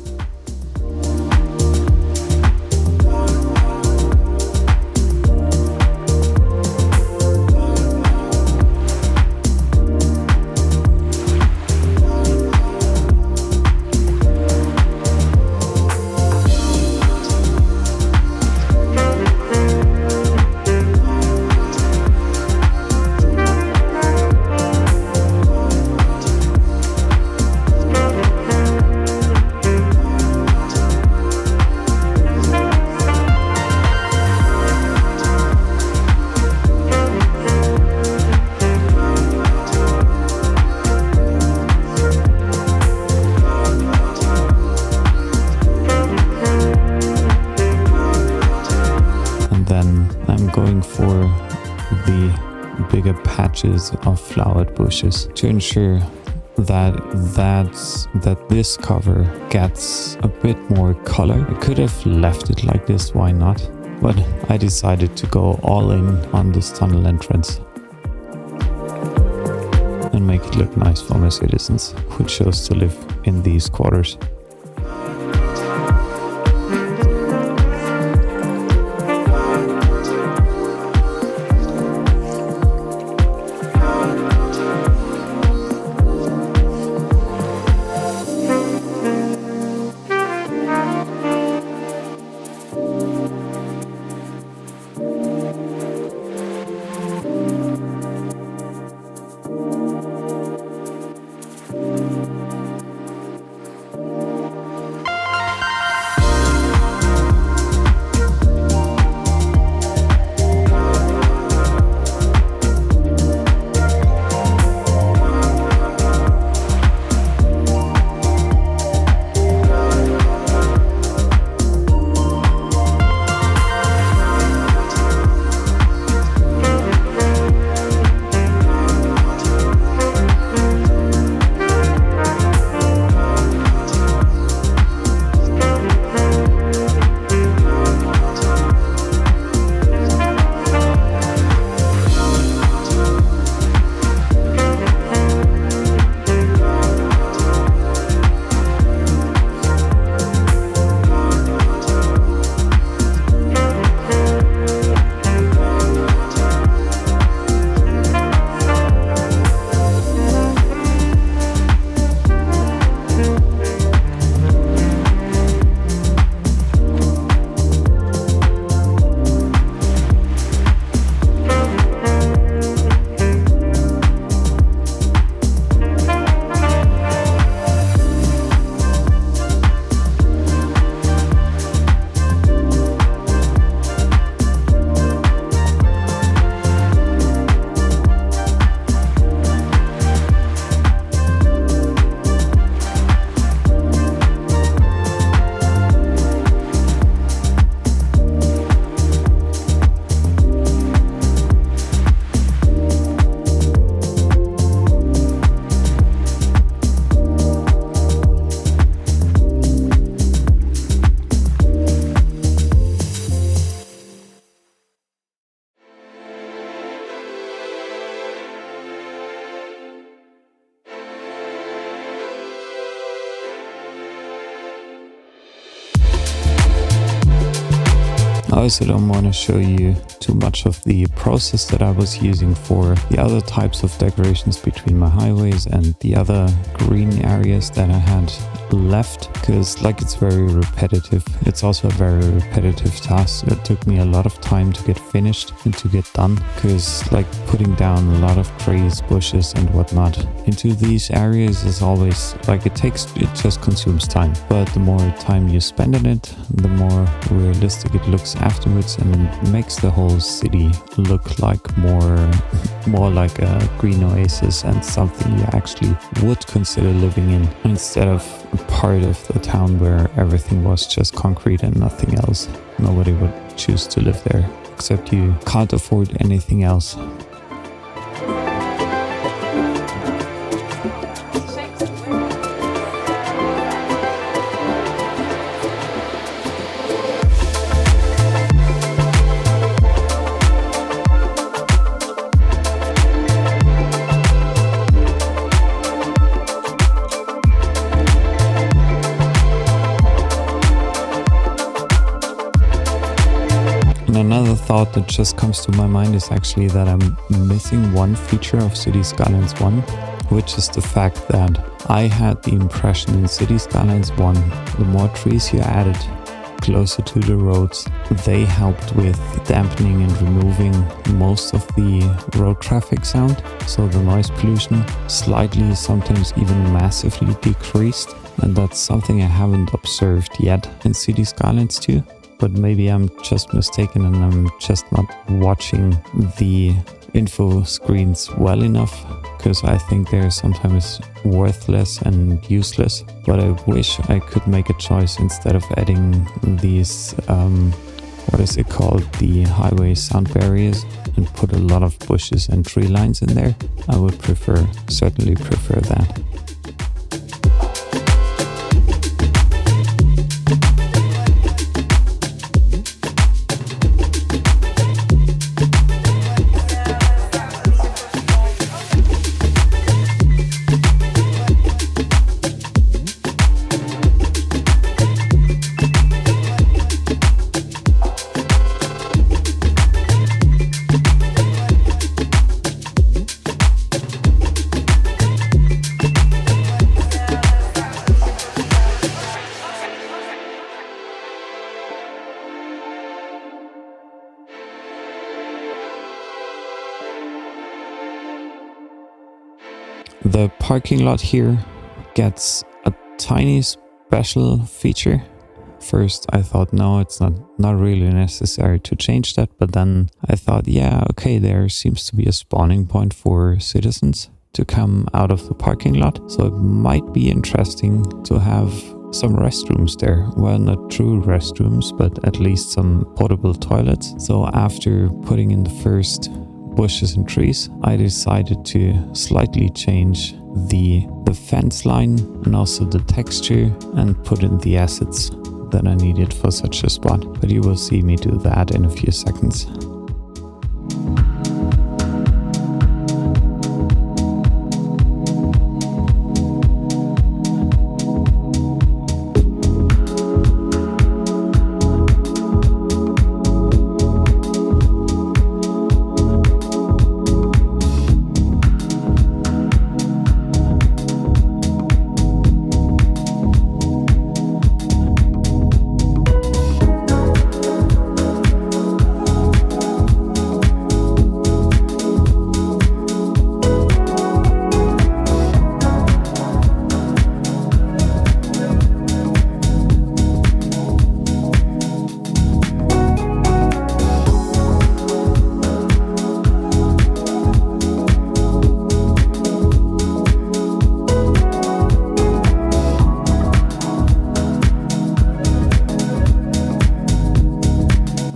patches of flowered bushes to ensure that this cover gets a bit more color. I could have left it like this, why not? But I decided to go all in on this tunnel entrance and make it look nice for my citizens who chose to live in these quarters. I also don't want to show you too much of the process that I was using for the other types of decorations between my highways and the other green areas that I had left, because it's very repetitive. It's also a very repetitive task. It took me a lot of time to get finished and to get done, because putting down a lot of trees, bushes and whatnot into these areas is always it just consumes time. But the more time you spend in it, the more realistic it looks afterwards, and it makes the whole city look more like a green oasis and something you actually would consider living in, instead of a part of the town where everything was just concrete and nothing else. Nobody would choose to live there, except you can't afford anything else. Another thought that just comes to my mind is actually that I'm missing one feature of City Skylines 1, which is the fact that I had the impression in City Skylines 1, the more trees you added closer to the roads, they helped with dampening and removing most of the road traffic sound. So the noise pollution slightly, sometimes even massively decreased. And that's something I haven't observed yet in City Skylines 2. But maybe I'm just mistaken and I'm just not watching the info screens well enough, because I think they're sometimes worthless and useless. But I wish I could make a choice instead of adding these, what is it called, the highway sound barriers, and put a lot of bushes and tree lines in there, I would certainly prefer that. The parking lot here gets a tiny special feature. First I thought, no, it's not really necessary to change that, but then I thought, yeah, okay, there seems to be a spawning point for citizens to come out of the parking lot, so it might be interesting to have some restrooms there. Well, not true restrooms, but at least some portable toilets. So after putting in the first bushes and trees, I decided to slightly change the fence line and also the texture and put in the assets that I needed for such a spot. But you will see me do that in a few seconds.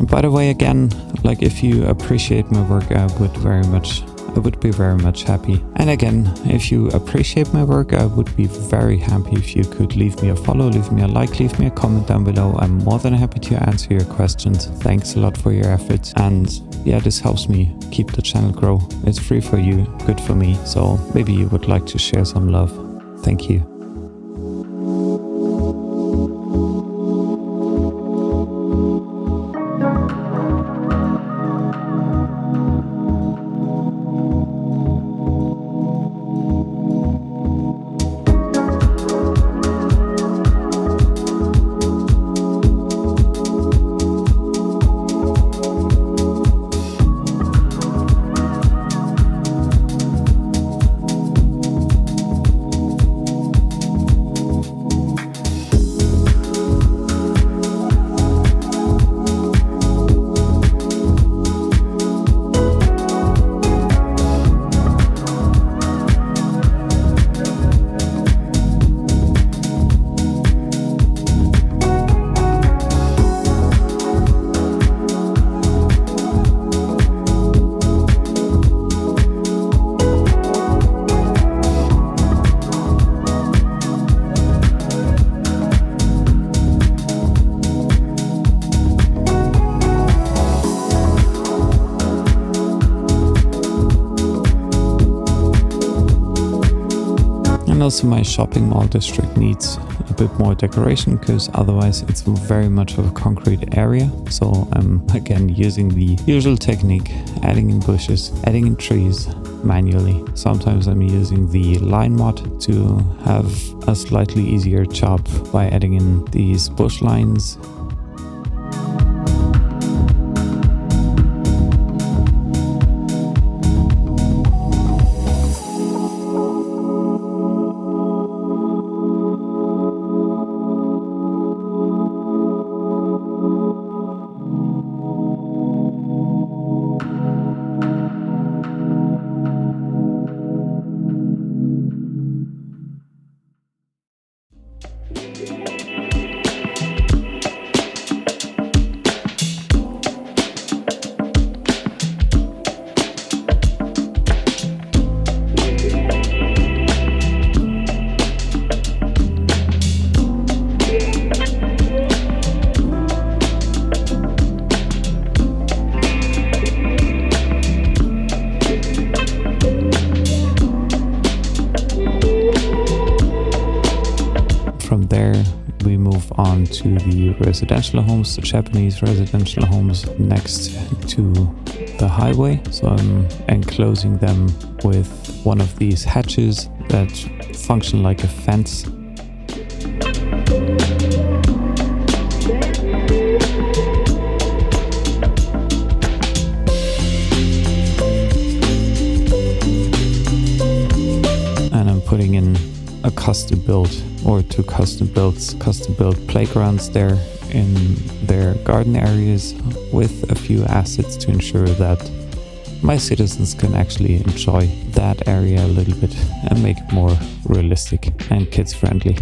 By the way, again, like if you appreciate my work, I would be very much happy. And again, if you appreciate my work, I would be very happy if you could leave me a follow, leave me a like, leave me a comment down below. I'm more than happy to answer your questions. Thanks a lot for your efforts. And yeah, this helps me keep the channel grow. It's free for you, good for me. So maybe you would like to share some love. Thank you. And also my shopping mall district needs a bit more decoration because otherwise it's very much of a concrete area. So I'm again using the usual technique, adding in bushes, adding in trees manually. Sometimes I'm using the line mod to have a slightly easier job by adding in these bush lines. from there, we move on to the residential homes, the Japanese residential homes next to the highway. So I'm enclosing them with one of these hatches that function like a fence. And I'm putting in a custom build or two custom built playgrounds there in their garden areas with a few assets to ensure that my citizens can actually enjoy that area a little bit and make it more realistic and kids friendly.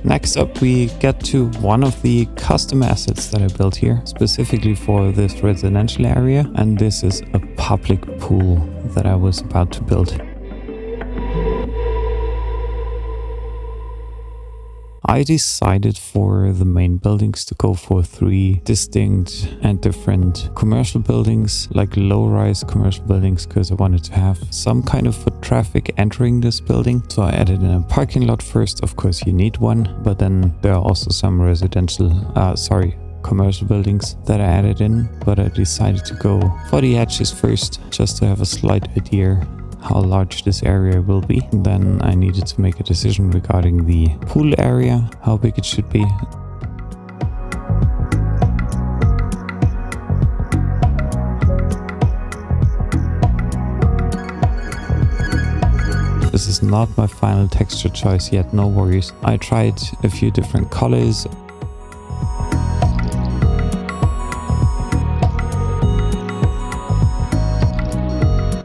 Next up, we get to one of the custom assets that I built here, specifically for this residential area, and this is a public pool that I was about to build. I decided for the main buildings to go for 3 distinct and different commercial buildings, like low-rise commercial buildings, because I wanted to have some kind of foot traffic entering this building. So I added in a parking lot first. Of course, you need one, but then there are also some commercial buildings that I added in, but I decided to go for the edges first, just to have a slight idea how large this area will be. And then I needed to make a decision regarding the pool area, how big it should be. This is not my final texture choice yet, no worries. I tried a few different colors.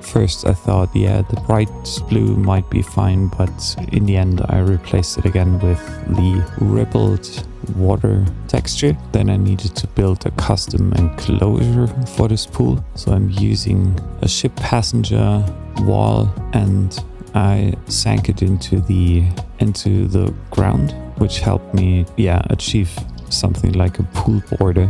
First I thought, yeah, the bright blue might be fine, but in the end I replaced it again with the rippled water texture. Then I needed to build a custom enclosure for this pool. So I'm using a ship passenger wall, and I sank it into the ground, which helped me, achieve something like a pool border.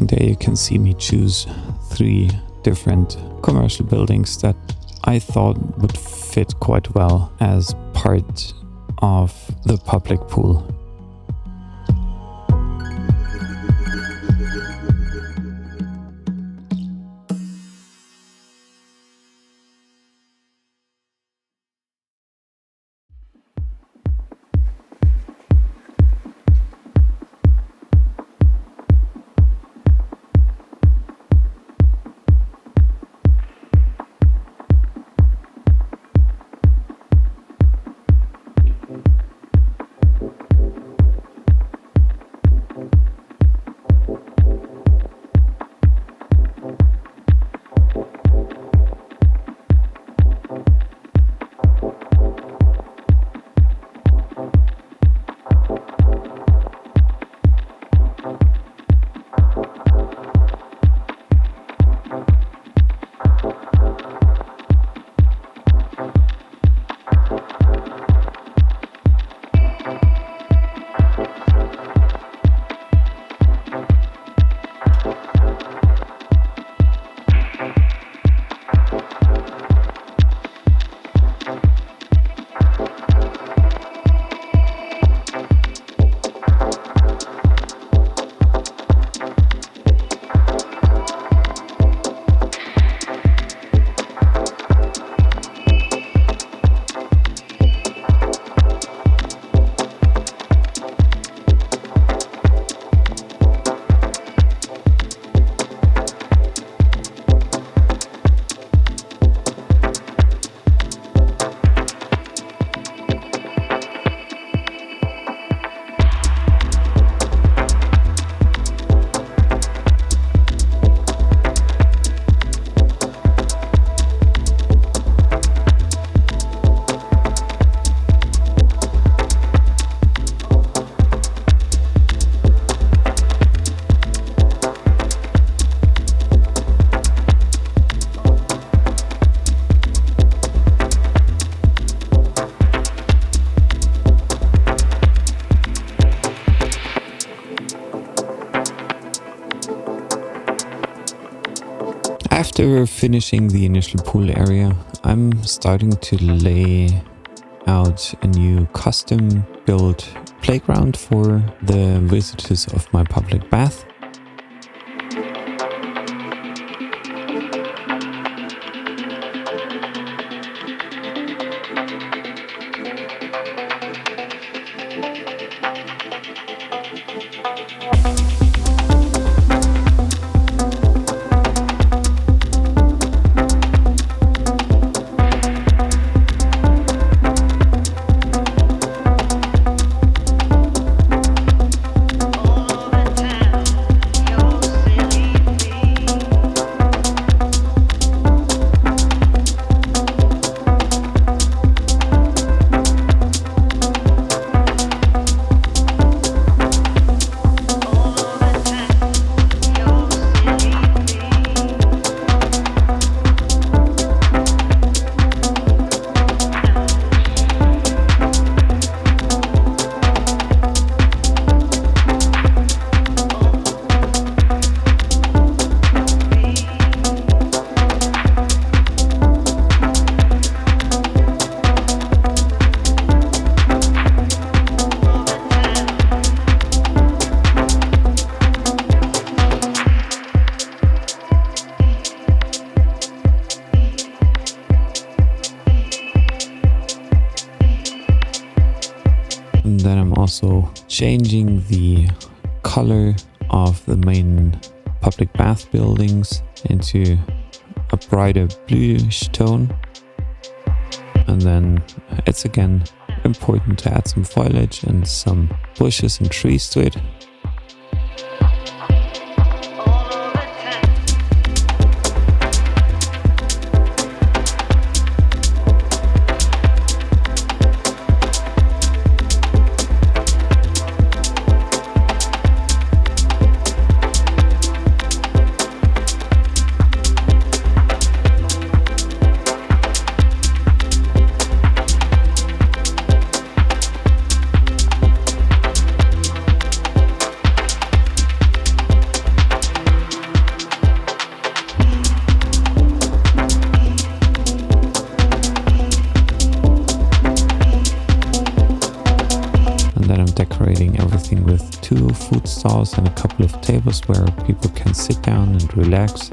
There you can see me choose 3 different commercial buildings that I thought would fit quite well as part of the public pool. After finishing the initial pool area, I'm starting to lay out a new custom built playground for the visitors of my public bath. And then I'm also changing the color of the main public bath buildings into a brighter bluish tone. And then it's again important to add some foliage and some bushes and trees to it. food stalls and a couple of tables where people can sit down and relax.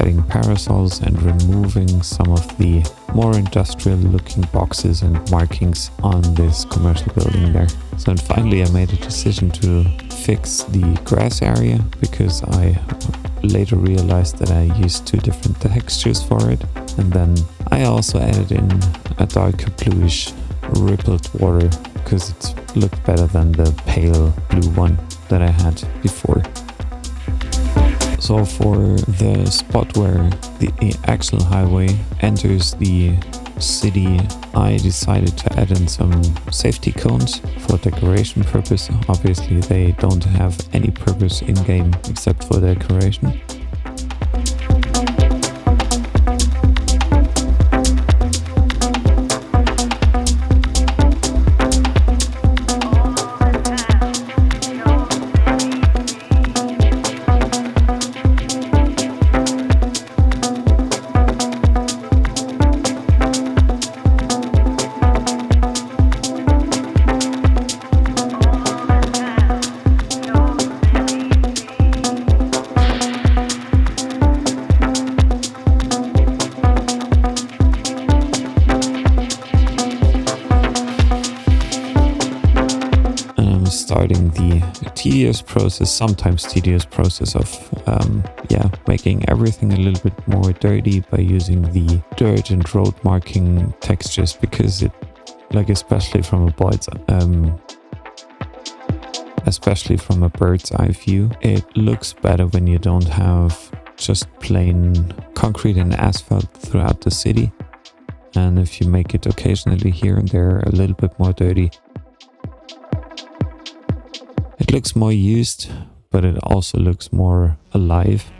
Adding parasols and removing some of the more industrial looking boxes and markings on this commercial building there. So and finally I made a decision to fix the grass area because I later realized that I used two different textures for it, and then I also added in a darker bluish rippled water because it looked better than the pale blue one that I had before. So for the spot where the actual highway enters the city, I decided to add in some safety cones for decoration purpose. Obviously they don't have any purpose in game except for decoration. Starting the sometimes tedious process of making everything a little bit more dirty by using the dirt and road marking textures, because it, like especially from a bird's eye view, it looks better when you don't have just plain concrete and asphalt throughout the city, and if you make it occasionally here and there a little bit more dirty, it looks more used, but it also looks more alive.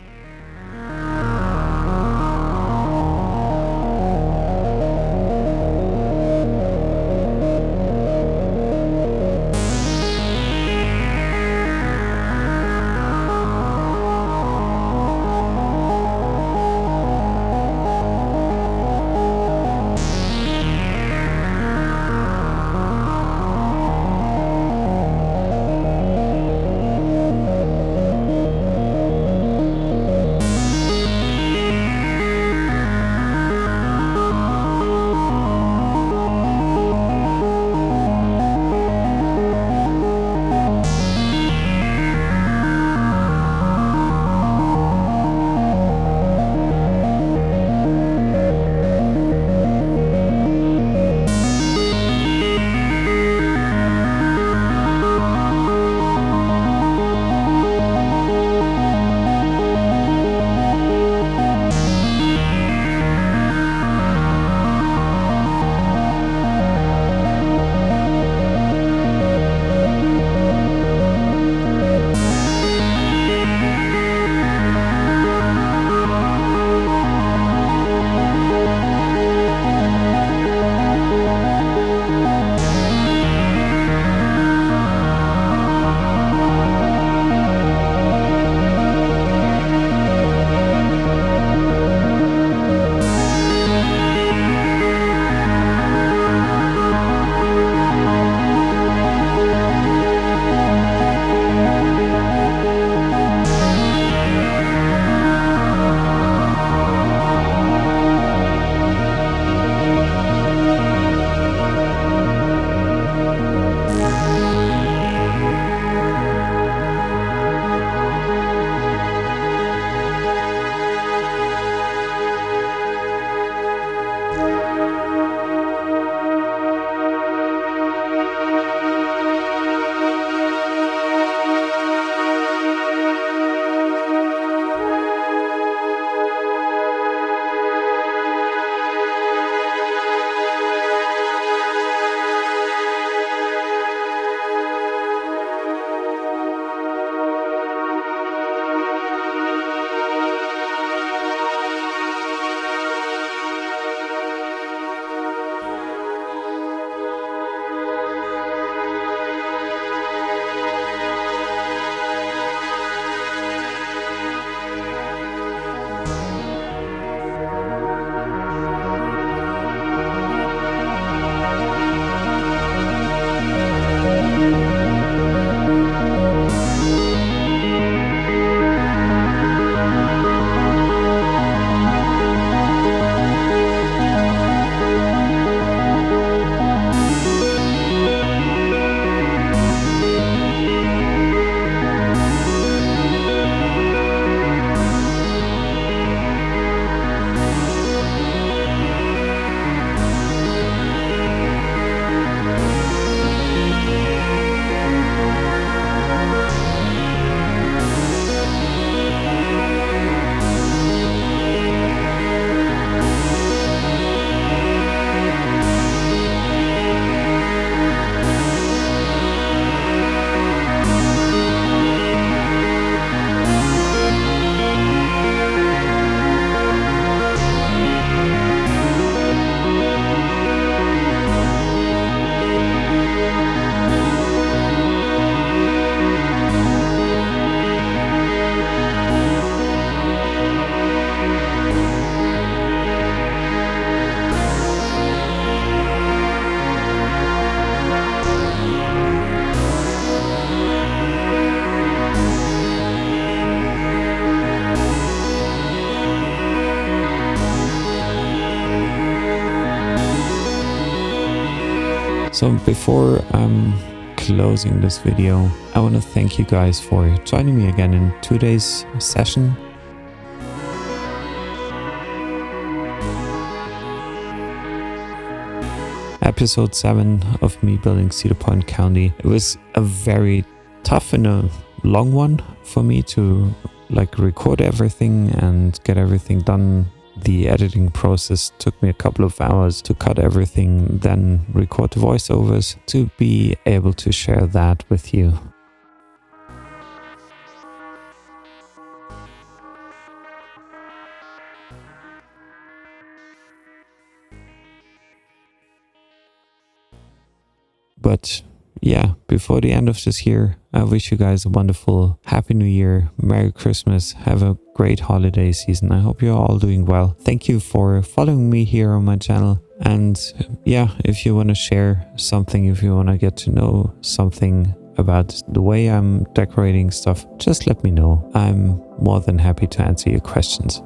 So before closing this video, I want to thank you guys for joining me again in today's session. Episode 7 of me building Cedarpoint County. It was a very tough and a long one for me to record everything and get everything done. The editing process took me a couple of hours to cut everything, then record the voiceovers to be able to share that with you. But yeah, before the end of this year, I wish you guys a wonderful Happy New Year, Merry Christmas, have a great holiday season. I hope you're all doing well. Thank you for following me here on my channel. And yeah, if you want to share something, if you want to get to know something about the way I'm decorating stuff, just let me know. I'm more than happy to answer your questions.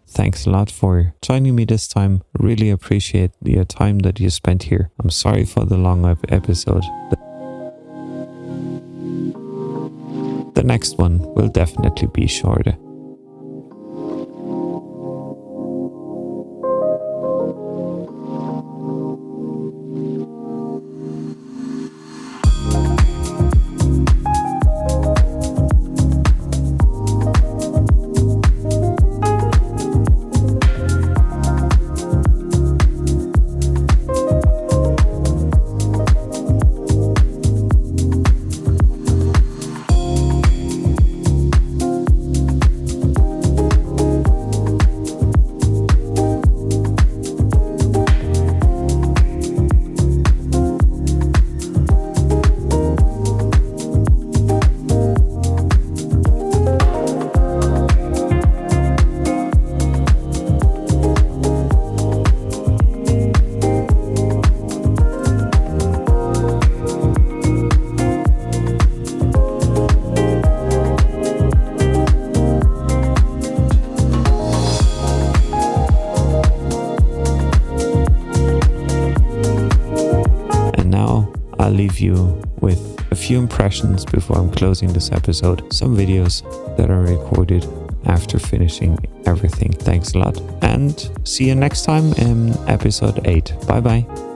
Thanks a lot for joining me this time. Really appreciate your time that you spent here. I'm sorry for the long episode. The next one will definitely be shorter. leave you with a few impressions before I'm closing this episode. Some videos that I recorded after finishing everything. Thanks a lot, and see you next time in episode 8. Bye bye.